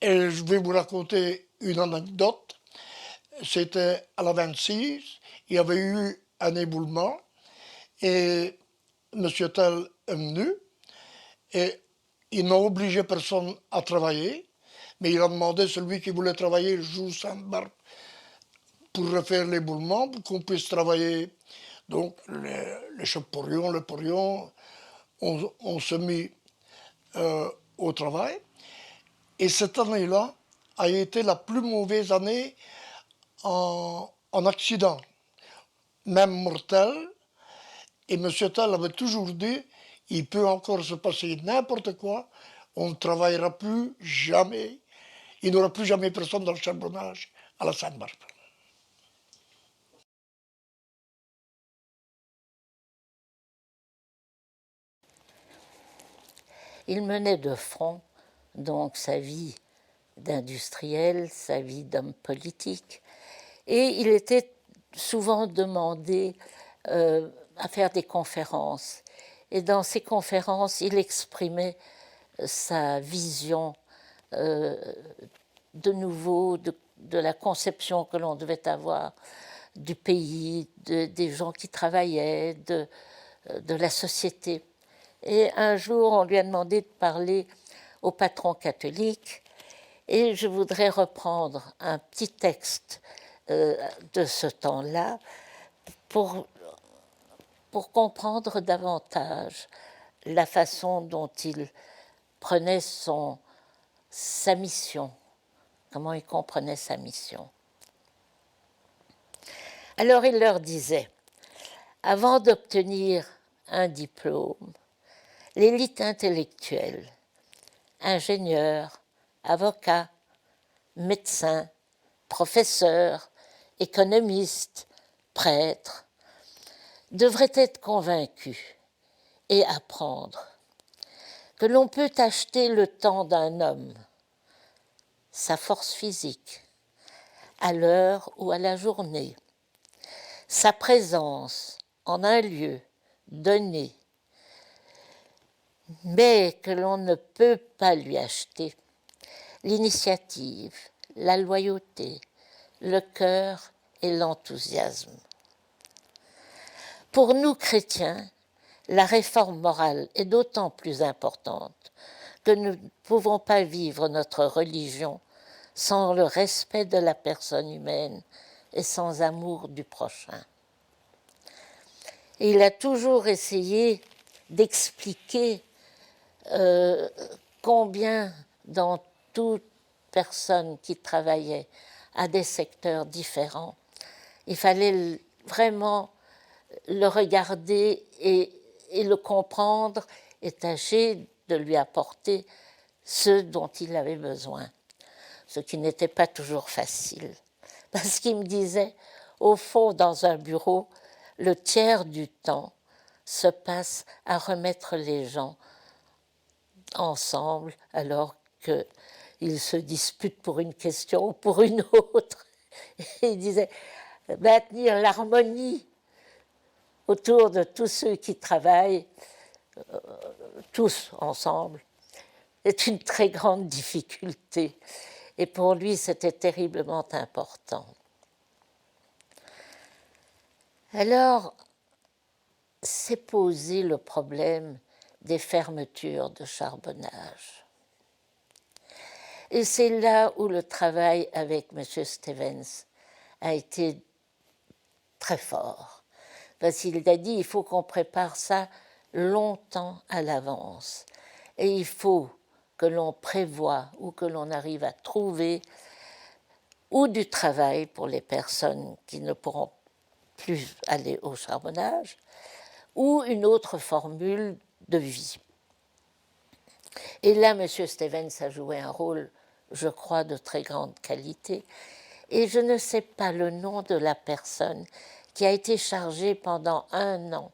Et je vais vous raconter une anecdote. C'était à la 26, il y avait eu un éboulement et M. Tell est venu et il n'a obligé personne à travailler, mais il a demandé à celui qui voulait travailler le jour Sainte-Barbe pour refaire l'éboulement, pour qu'on puisse travailler. Donc les chaporions, le porion, on se mit au travail. Et cette année-là a été la plus mauvaise année en accident, même mortel. Et M. Tell avait toujours dit, il peut encore se passer n'importe quoi, on ne travaillera plus jamais, il n'y aura plus jamais personne dans le charbonnage à la Sainte-Barbe. Il menait de front donc sa vie d'industriel, sa vie d'homme politique, et il était souvent demandé à faire des conférences. Et dans ces conférences, il exprimait sa vision de nouveau de la conception que l'on devait avoir du pays, des gens qui travaillaient, de la société. Et un jour, on lui a demandé de parler au patron catholique, et je voudrais reprendre un petit texte de ce temps-là pour comprendre davantage la façon dont il prenait sa mission, comment il comprenait sa mission. Alors il leur disait, avant d'obtenir un diplôme. L'élite intellectuelle, ingénieurs, avocats, médecins, professeurs, économistes, prêtres, devraient être convaincus et apprendre que l'on peut acheter le temps d'un homme, sa force physique, à l'heure ou à la journée, sa présence en un lieu donné, mais que l'on ne peut pas lui acheter l'initiative, la loyauté, le cœur et l'enthousiasme. Pour nous chrétiens, la réforme morale est d'autant plus importante que nous ne pouvons pas vivre notre religion sans le respect de la personne humaine et sans amour du prochain. Et il a toujours essayé d'expliquer combien dans toute personne qui travaillait à des secteurs différents, il fallait vraiment le regarder et le comprendre et tâcher de lui apporter ce dont il avait besoin, ce qui n'était pas toujours facile. Parce qu'il me disait, au fond, dans un bureau, le tiers du temps se passe à remettre les gens ensemble alors qu'ils se disputent pour une question ou pour une autre. Et il disait, maintenir l'harmonie autour de tous ceux qui travaillent, tous ensemble, est une très grande difficulté. Et pour lui, c'était terriblement important. Alors, s'est posé le problème des fermetures de charbonnage. Et c'est là où le travail avec M. Stevens a été très fort. Parce qu'il a dit, il faut qu'on prépare ça longtemps à l'avance. Et il faut que l'on prévoie ou que l'on arrive à trouver ou du travail pour les personnes qui ne pourront plus aller au charbonnage, ou une autre formule de vie. Et là, M. Stevens a joué un rôle, je crois, de très grande qualité. Et je ne sais pas le nom de la personne qui a été chargée pendant 1 an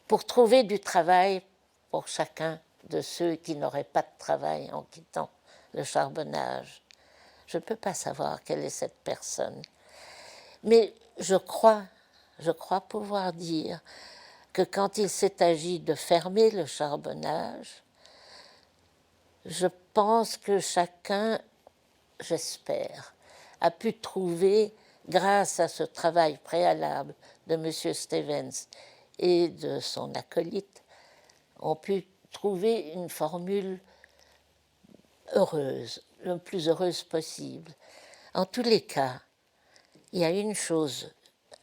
pour trouver du travail pour chacun de ceux qui n'auraient pas de travail en quittant le charbonnage. Je ne peux pas savoir quelle est cette personne. Mais je crois pouvoir dire que quand il s'est agi de fermer le charbonnage, je pense que chacun, j'espère, a pu trouver, grâce à ce travail préalable de M. Stevens et de son acolyte, ont pu trouver une formule heureuse, le plus heureuse possible. En tous les cas, il y a une chose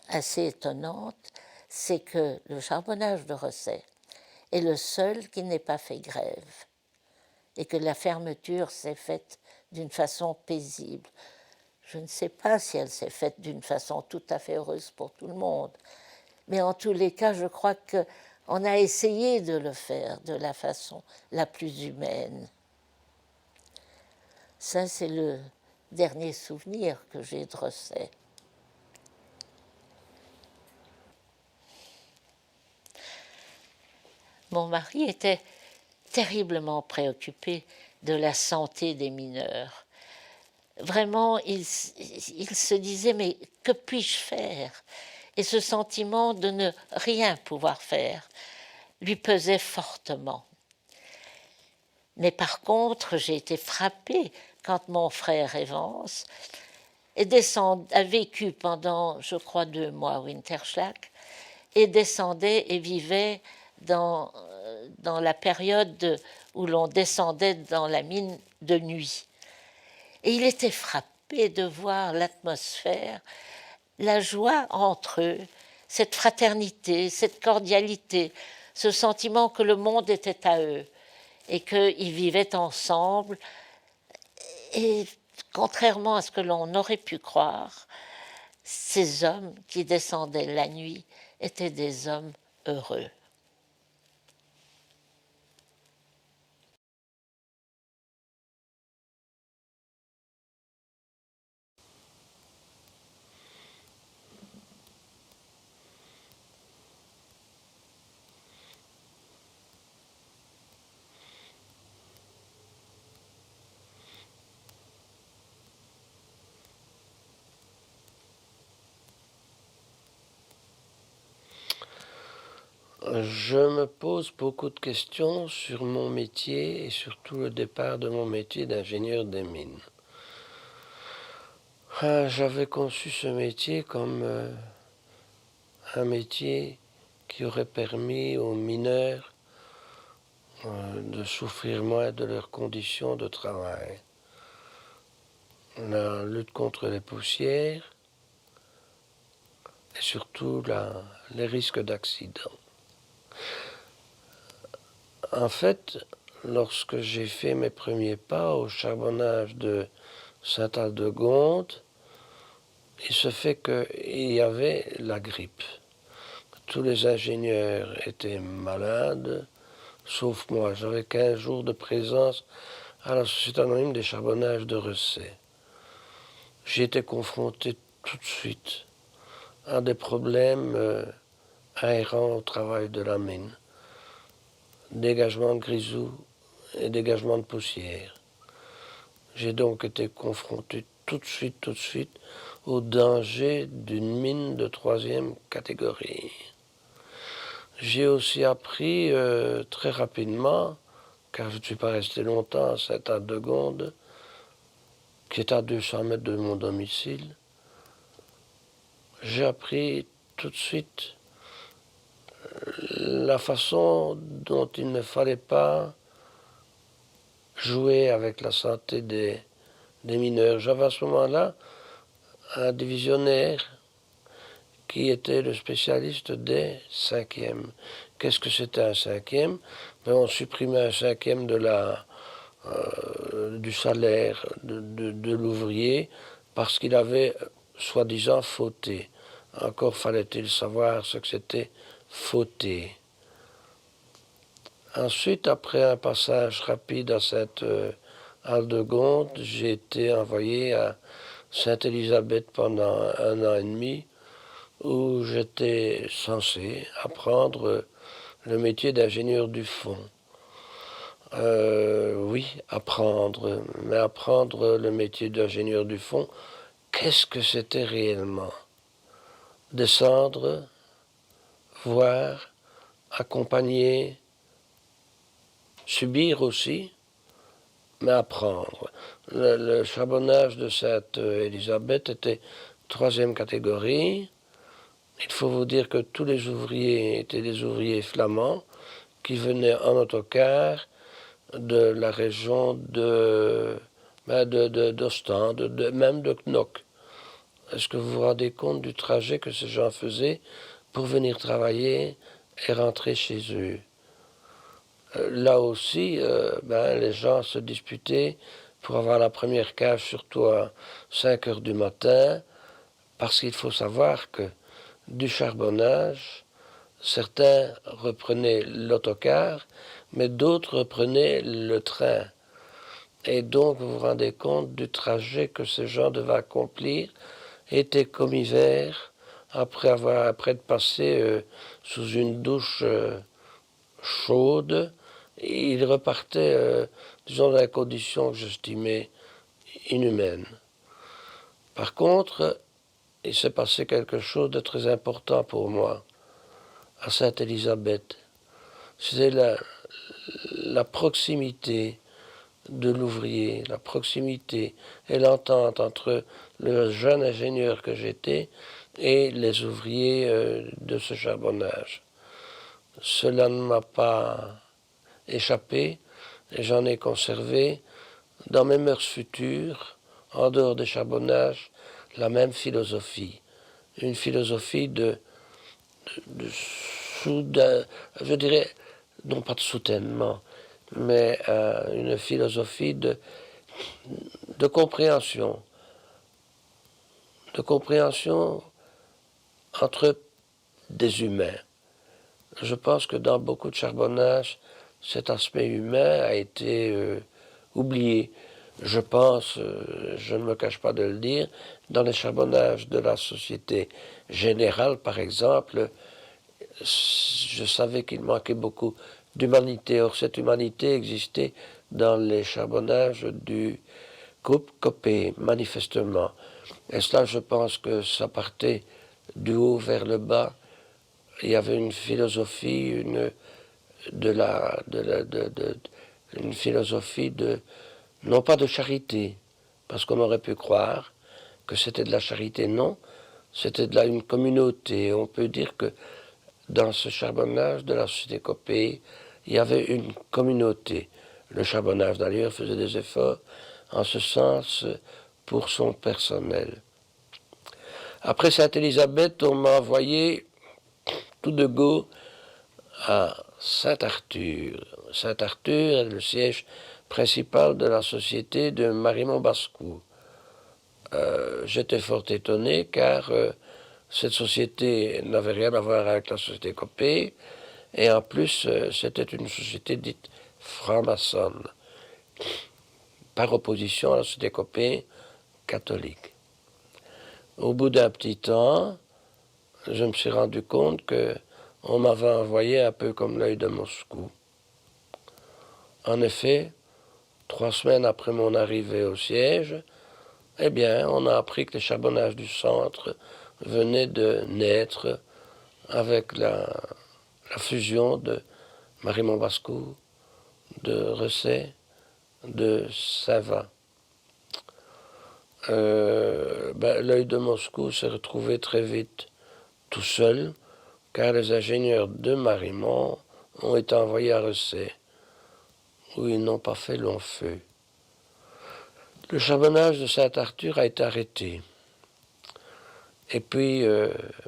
assez étonnante, c'est que le charbonnage de Rosset est le seul qui n'ait pas fait grève et que la fermeture s'est faite d'une façon paisible. Je ne sais pas si elle s'est faite d'une façon tout à fait heureuse pour tout le monde, mais en tous les cas, je crois qu'on a essayé de le faire de la façon la plus humaine. Ça, c'est le dernier souvenir que j'ai de Rosset. Mon mari était terriblement préoccupé de la santé des mineurs. Vraiment, il se disait, mais que puis-je faire? Et ce sentiment de ne rien pouvoir faire lui pesait fortement. Mais par contre, j'ai été frappée quand mon frère Evans a vécu pendant, je crois, 2 mois à Winterschlag et descendait et vivait dans la période où l'on descendait dans la mine de nuit. Et il était frappé de voir l'atmosphère, la joie entre eux, cette fraternité, cette cordialité, ce sentiment que le monde était à eux et qu'ils vivaient ensemble. Et contrairement à ce que l'on aurait pu croire, ces hommes qui descendaient la nuit étaient des hommes heureux. Je me pose beaucoup de questions sur mon métier et surtout le départ de mon métier d'ingénieur des mines. J'avais conçu ce métier comme un métier qui aurait permis aux mineurs de souffrir moins de leurs conditions de travail. La lutte contre les poussières et surtout les risques d'accident. En fait, lorsque j'ai fait mes premiers pas au charbonnage de Saint-Aldegonde, il se fait qu'il y avait la grippe. Tous les ingénieurs étaient malades, sauf moi. J'avais 15 jours de présence à la Société anonyme des charbonnages de Recet. J'ai été confronté tout de suite à des problèmes inhérents au travail de la mine. Dégagement de grisou et dégagement de poussière. J'ai donc été confronté tout de suite au danger d'une mine de 3e catégorie. J'ai aussi appris très rapidement, car je ne suis pas resté longtemps à Saint-Aldegonde, qui est à 200 mètres de mon domicile, j'ai appris tout de suite la façon dont il ne fallait pas jouer avec la santé des mineurs. J'avais à ce moment-là un divisionnaire qui était le spécialiste des 5e. Qu'est-ce que c'était un 5e? On supprimait un 5e du salaire de l'ouvrier parce qu'il avait soi-disant fauté. Encore fallait-il savoir ce que c'était fauté. Ensuite, après un passage rapide à Saint-Aldegonde, j'ai été envoyé à Sainte-Élisabeth pendant 1 an et demi, où j'étais censé apprendre le métier d'ingénieur du fond. Oui, apprendre, mais apprendre le métier d'ingénieur du fond, qu'est-ce que c'était réellement? Descendre, voir, accompagner, subir aussi, mais apprendre. Le charbonnage de Sainte-Élisabeth était 3e catégorie. Il faut vous dire que tous les ouvriers étaient des ouvriers flamands qui venaient en autocar de la région d'Ostende, même de Knock. Est-ce que vous vous rendez compte du trajet que ces gens faisaient pour venir travailler et rentrer chez eux? Là aussi, les gens se disputaient pour avoir la première cage, surtout à 5 heures du matin, parce qu'il faut savoir que du charbonnage, certains reprenaient l'autocar, mais d'autres reprenaient le train. Et donc, vous vous rendez compte du trajet que ces gens devaient accomplir, été comme hiver, après de passer sous une douche chaude, ils repartaient, disons, dans des conditions que j'estimais inhumaines. Par contre, il s'est passé quelque chose de très important pour moi à Sainte-Élisabeth. C'était la proximité de l'ouvrier, la proximité et l'entente entre le jeune ingénieur que j'étais et les ouvriers de ce charbonnage. Cela ne m'a pas échappé et j'en ai conservé dans mes mœurs futures, en dehors des charbonnages, la même philosophie. Une philosophie de je dirais, non pas de soutènement, mais une philosophie de compréhension. De compréhension entre des humains. Je pense que dans beaucoup de charbonnages, cet aspect humain a été oublié. Je pense, je ne me cache pas de le dire, dans les charbonnages de la Société Générale, par exemple, je savais qu'il manquait beaucoup d'humanité. Or, cette humanité existait dans les charbonnages du groupe Copé, manifestement. Et cela, je pense que ça partait du haut vers le bas, il y avait une philosophie, une philosophie non pas de charité, parce qu'on aurait pu croire que c'était de la charité, non, c'était une communauté. On peut dire que dans ce charbonnage de la société Copé, il y avait une communauté. Le charbonnage d'ailleurs faisait des efforts en ce sens pour son personnel. Après Sainte-Élisabeth, on m'a envoyé tout de go à Saint-Arthur. Saint-Arthur est le siège principal de la société de Marimont-Bascou. J'étais fort étonné car cette société n'avait rien à voir avec la société Copé et en plus c'était une société dite franc-maçonne par opposition à la société Copé catholique. Au bout d'un petit temps, je me suis rendu compte qu'on m'avait envoyé un peu comme l'œil de Moscou. En effet, 3 semaines après mon arrivée au siège, eh bien, on a appris que les charbonnages du centre venaient de naître avec la fusion de Marimont-Bascou, de Recet, de Saint-Va. L'œil de Moscou s'est retrouvé très vite tout seul, car les ingénieurs de Marimont ont été envoyés à Recet, où ils n'ont pas fait long feu. Le charbonnage de Saint-Arthur a été arrêté. Et puis,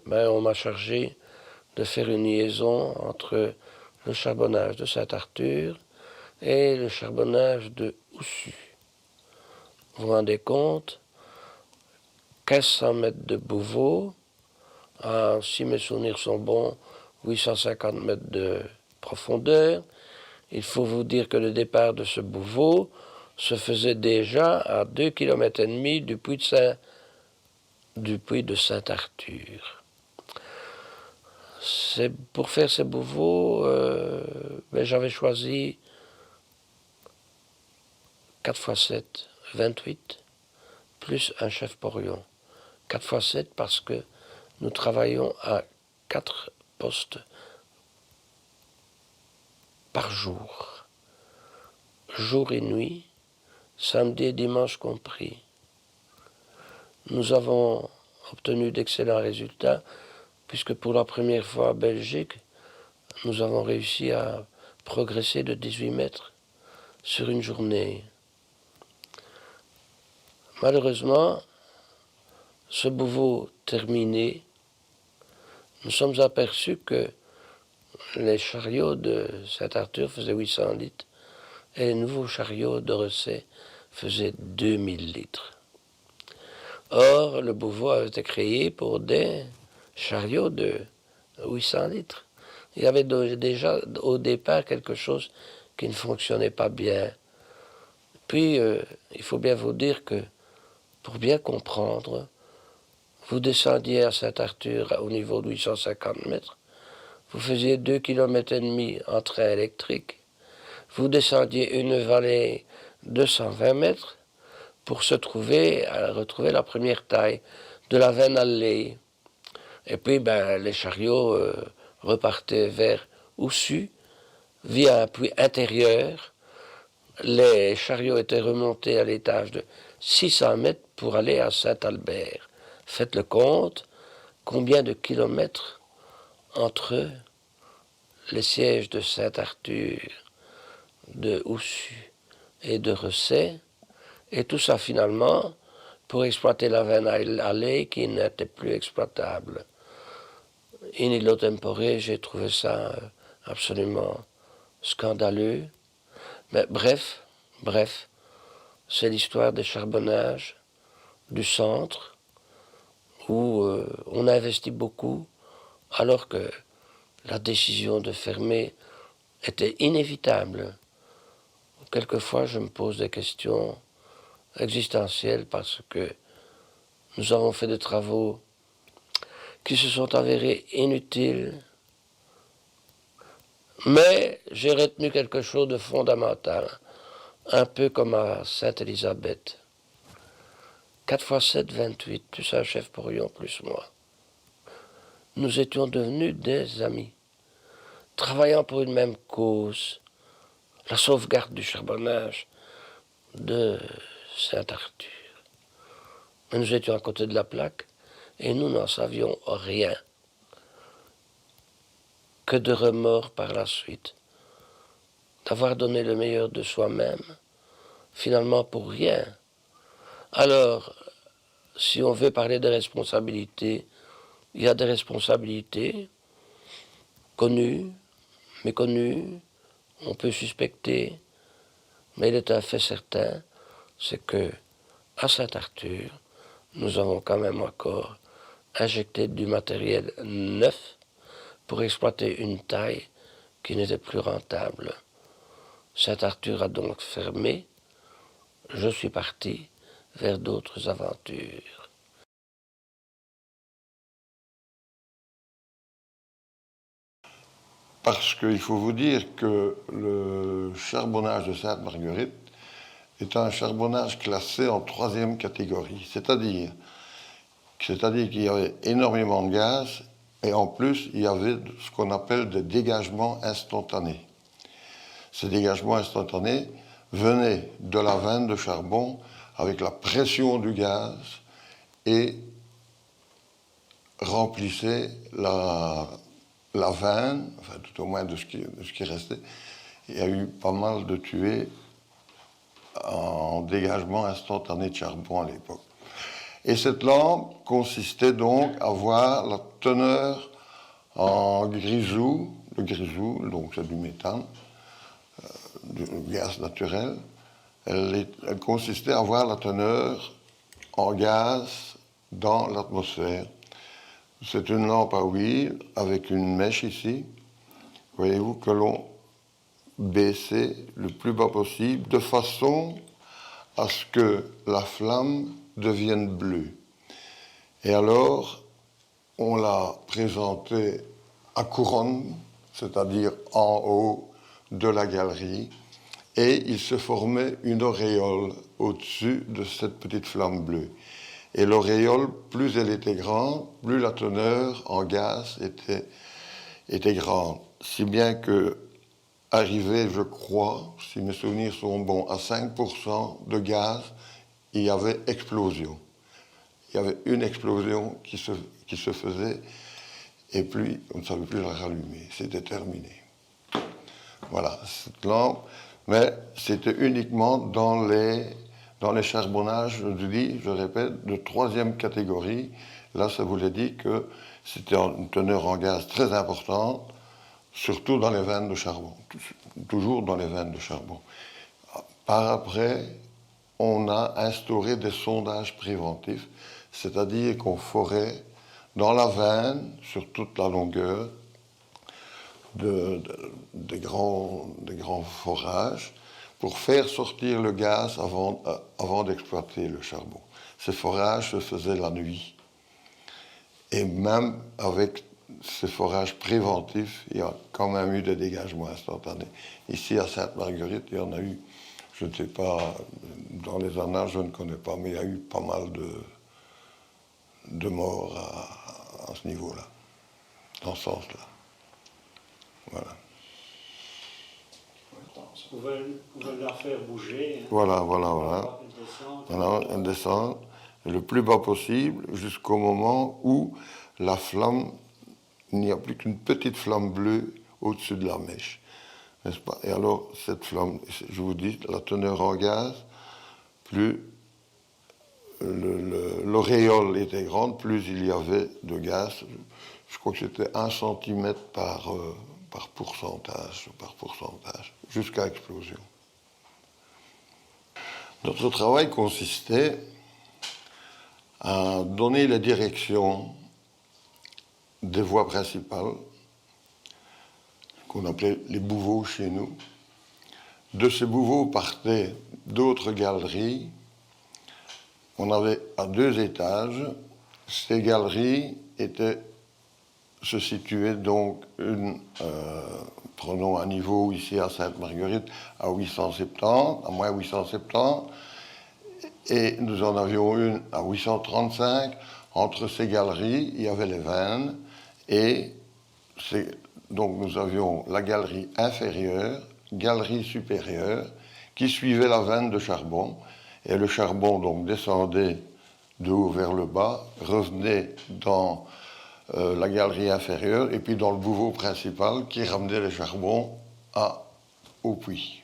on m'a chargé de faire une liaison entre le charbonnage de Saint-Arthur et le charbonnage de Oussu. Vous vous rendez compte, 1500 mètres de Bouveau, si mes souvenirs sont bons, 850 mètres de profondeur. Il faut vous dire que le départ de ce Bouveau se faisait déjà à 2,5 km du puits de Saint-Arthur. Pour faire ces Bouveaux, j'avais choisi 4 x 7, 28, plus un chef porion. 4 x 7 parce que nous travaillons à 4 postes par jour, jour et nuit, samedi et dimanche compris. Nous avons obtenu d'excellents résultats, puisque pour la première fois en Belgique, nous avons réussi à progresser de 18 mètres sur une journée. Malheureusement, ce Bouveau terminé, nous sommes aperçus que les chariots de Saint-Arthur faisaient 800 litres et les nouveaux chariots de Recet faisaient 2000 litres. Or, le Bouveau avait été créé pour des chariots de 800 litres. Il y avait déjà au départ quelque chose qui ne fonctionnait pas bien. Puis, il faut bien vous dire que, pour bien comprendre, vous descendiez à Saint-Arthur au niveau de 850 mètres, vous faisiez 2,5 km en train électrique, vous descendiez une vallée de 120 mètres pour retrouver la première taille de la Veine-Allée. Et puis, les chariots repartaient vers Oussu via un puits intérieur. Les chariots étaient remontés à l'étage de 600 mètres pour aller à Saint-Albert. Faites le compte, combien de kilomètres entre les sièges de Saint-Arthur, de Oussu et de Recet, et tout ça finalement pour exploiter la Veine-Allée qui n'était plus exploitable. In illo tempore, j'ai trouvé ça absolument scandaleux. Mais bref, c'est l'histoire des charbonnages du centre où on a investi beaucoup alors que la décision de fermer était inévitable. Quelquefois, je me pose des questions existentielles parce que nous avons fait des travaux qui se sont avérés inutiles, mais j'ai retenu quelque chose de fondamental, un peu comme à Sainte-Élisabeth. 4 x 7, 28, plus un chef porion, plus moi. nous étions devenus des amis, travaillant pour une même cause, la sauvegarde du charbonnage de Saint-Arthur. Mais nous étions à côté de la plaque et nous n'en savions rien, que de remords par la suite, d'avoir donné le meilleur de soi-même, finalement pour rien. Alors, si on veut parler de responsabilité, il y a des responsabilités connues, méconnues, on peut suspecter, mais il est un fait certain, c'est que à Saint-Arthur, nous avons quand même encore injecté du matériel neuf pour exploiter une taille qui n'était plus rentable. Saint-Arthur a donc fermé. Je suis parti vers d'autres aventures. Parce qu'il faut vous dire que le charbonnage de Sainte-Marguerite est un charbonnage classé en 3e catégorie, c'est-à-dire qu'il y avait énormément de gaz et en plus il y avait ce qu'on appelle des dégagements instantanés. Ces dégagements instantanés venaient de la veine de charbon avec la pression du gaz et remplissaient la veine, enfin tout au moins de ce qui restait. Il y a eu pas mal de tués en dégagement instantané de charbon à l'époque. Et cette lampe consistait donc à voir la teneur en grisou, le grisou, donc c'est du méthane, du gaz naturel. Elle consistait à voir la teneur en gaz dans l'atmosphère. C'est une lampe à huile avec une mèche ici, voyez-vous, que l'on baissait le plus bas possible de façon à ce que la flamme devienne bleue. Et alors, on l'a présentée à couronne, c'est-à-dire en haut de la galerie, et il se formait une auréole au-dessus de cette petite flamme bleue. Et l'auréole, plus elle était grande, plus la teneur en gaz était grande. Si bien que, arrivé, je crois, si mes souvenirs sont bons, à 5% de gaz, il y avait explosion. Il y avait une explosion qui se faisait, et puis on ne savait plus la rallumer. C'était terminé. Voilà, cette lampe. Mais c'était uniquement dans les charbonnages, je répète, de 3e catégorie. Là, ça voulait dire que c'était une teneur en gaz très importante, surtout dans les veines de charbon, toujours dans les veines de charbon. Par après, on a instauré des sondages préventifs, c'est-à-dire qu'on forait dans la veine, sur toute la longueur, des grands forages, pour faire sortir le gaz avant d'exploiter le charbon. Ces forages se faisaient la nuit. Et même avec ces forages préventifs, il y a quand même eu des dégagements instantanés. Ici, à Sainte-Marguerite, il y en a eu, je ne sais pas, dans les annales, je ne connais pas, mais il y a eu pas mal de morts à ce niveau-là, dans ce sens-là. Voilà. Vous pouvez la faire bouger. Hein. Voilà. Une descente, le plus bas possible, jusqu'au moment où la flamme, il n'y a plus qu'une petite flamme bleue au-dessus de la mèche. N'est-ce pas? Et alors, cette flamme, je vous dis, la teneur en gaz, plus l'auréole était grande, plus il y avait de gaz. Je crois que c'était 1 cm par pourcentage, jusqu'à explosion. Notre travail consistait à donner les directions des voies principales, qu'on appelait les bouveaux chez nous. De ces bouveaux partaient d'autres galeries. On avait à 2 étages. Ces galeries se situaient donc prenons un niveau ici à Sainte-Marguerite à 870, à moins 870, et nous en avions une à 835. Entre ces galeries, il y avait les veines, Et donc nous avions la galerie inférieure, galerie supérieure, qui suivait la veine de charbon. Et le charbon donc descendait de haut vers le bas, revenait dans la galerie inférieure et puis dans le bouveau principal qui ramenait le charbon au puits.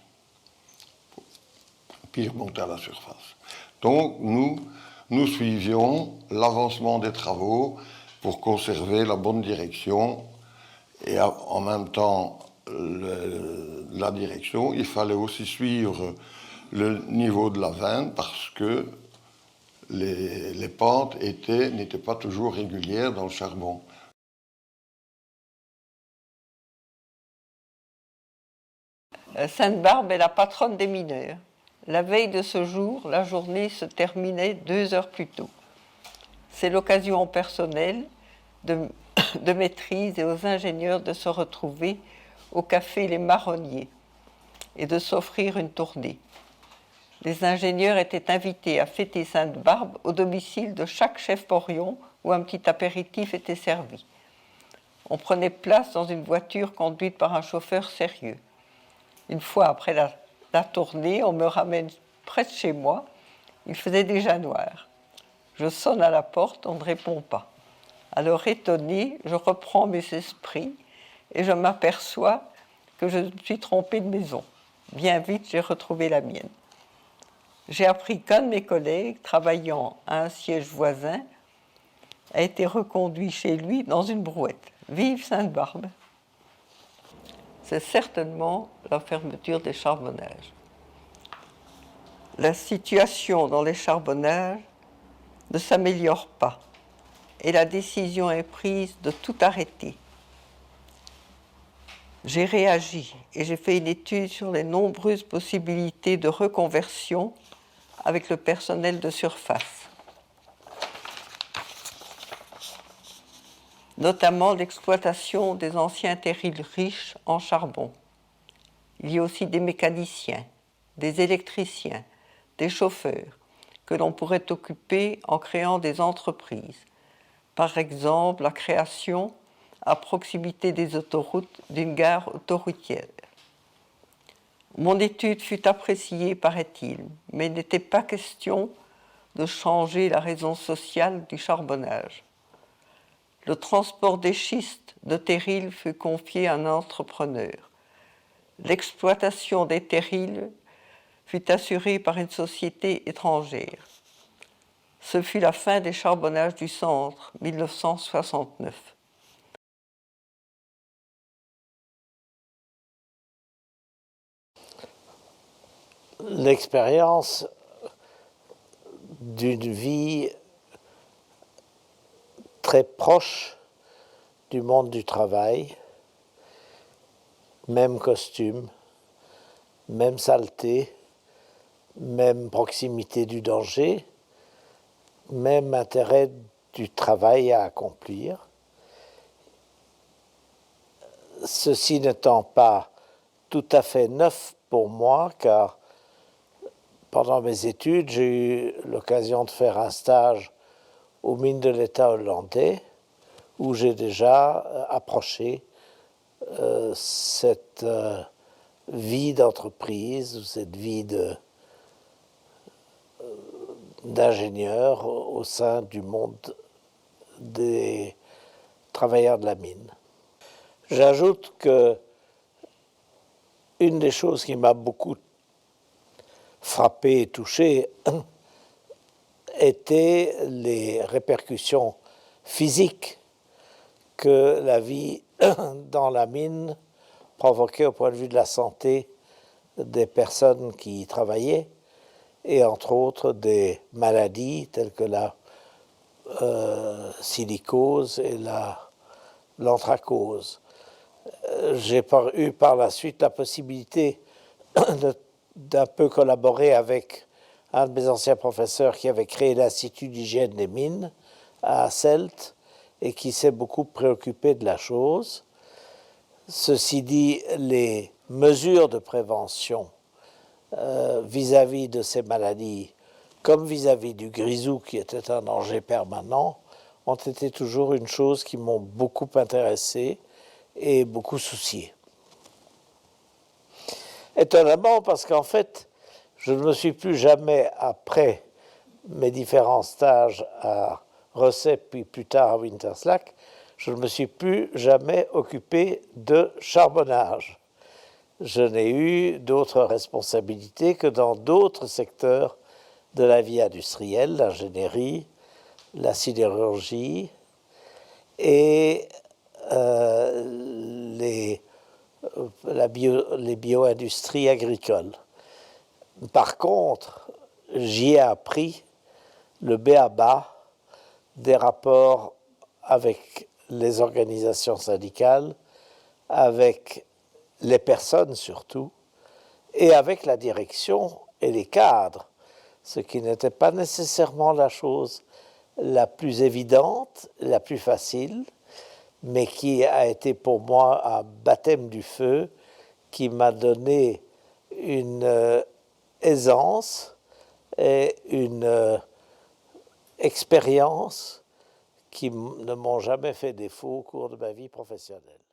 Puis il remontait à la surface. Donc nous suivions l'avancement des travaux pour conserver la bonne direction et en même temps la direction. Il fallait aussi suivre le niveau de la veine parce que les pentes n'étaient pas toujours régulières dans le charbon. Sainte-Barbe est la patronne des mineurs. La veille de ce jour, la journée se terminait 2 heures plus tôt. C'est l'occasion au personnel de maîtrise et aux ingénieurs de se retrouver au café Les Marronniers et de s'offrir une tournée. Les ingénieurs étaient invités à fêter Sainte-Barbe au domicile de chaque chef porion où un petit apéritif était servi. On prenait place dans une voiture conduite par un chauffeur sérieux. Une fois après la tournée, on me ramène près de chez moi. Il faisait déjà noir. Je sonne à la porte, on ne répond pas. Alors étonné, je reprends mes esprits et je m'aperçois que je me suis trompé de maison. Bien vite, j'ai retrouvé la mienne. J'ai appris qu'un de mes collègues, travaillant à un siège voisin, a été reconduit chez lui dans une brouette. Vive Sainte-Barbe! C'est certainement la fermeture des charbonnages. La situation dans les charbonnages ne s'améliore pas et la décision est prise de tout arrêter. J'ai réagi et j'ai fait une étude sur les nombreuses possibilités de reconversion avec le personnel de surface, notamment l'exploitation des anciens terrils riches en charbon. Il y a aussi des mécaniciens, des électriciens, des chauffeurs que l'on pourrait occuper en créant des entreprises. Par exemple, la création à proximité des autoroutes d'une gare autoroutière. Mon étude fut appréciée, paraît-il, mais il n'était pas question de changer la raison sociale du charbonnage. Le transport des schistes de terrils fut confié à un entrepreneur. L'exploitation des terrils fut assurée par une société étrangère. Ce fut la fin des charbonnages du centre, 1969. L'expérience d'une vie très proche du monde du travail, même costume, même saleté, même proximité du danger, même intérêt du travail à accomplir. Ceci n'étant pas tout à fait neuf pour moi, car pendant mes études, j'ai eu l'occasion de faire un stage aux mines de l'État hollandais, où j'ai déjà approché cette vie d'entreprise, cette vie d'ingénieur au sein du monde des travailleurs de la mine. J'ajoute que une des choses qui m'a beaucoup frappé et touché étaient les répercussions physiques que la vie dans la mine provoquait au point de vue de la santé des personnes qui y travaillaient, et entre autres des maladies telles que la silicose et l'anthracose. J'ai eu par la suite la possibilité d'un peu collaborer avec un de mes anciens professeurs qui avait créé l'Institut d'hygiène des mines à Celt et qui s'est beaucoup préoccupé de la chose. Ceci dit, les mesures de prévention vis-à-vis de ces maladies, comme vis-à-vis du grisou qui était un danger permanent, ont été toujours une chose qui m'ont beaucoup intéressé et beaucoup soucié. Étonnamment, parce qu'en fait, je ne me suis plus jamais, après mes différents stages à Recep, puis plus tard à Winterslack, je ne me suis plus jamais occupé de charbonnage. Je n'ai eu d'autres responsabilités que dans d'autres secteurs de la vie industrielle, l'ingénierie, la sidérurgie et les bio-industries agricoles. Par contre, j'y ai appris le b.a.-ba des rapports avec les organisations syndicales, avec les personnes surtout, et avec la direction et les cadres, ce qui n'était pas nécessairement la chose la plus évidente, la plus facile, mais qui a été pour moi un baptême du feu, qui m'a donné une aisance et une expérience qui ne m'ont jamais fait défaut au cours de ma vie professionnelle.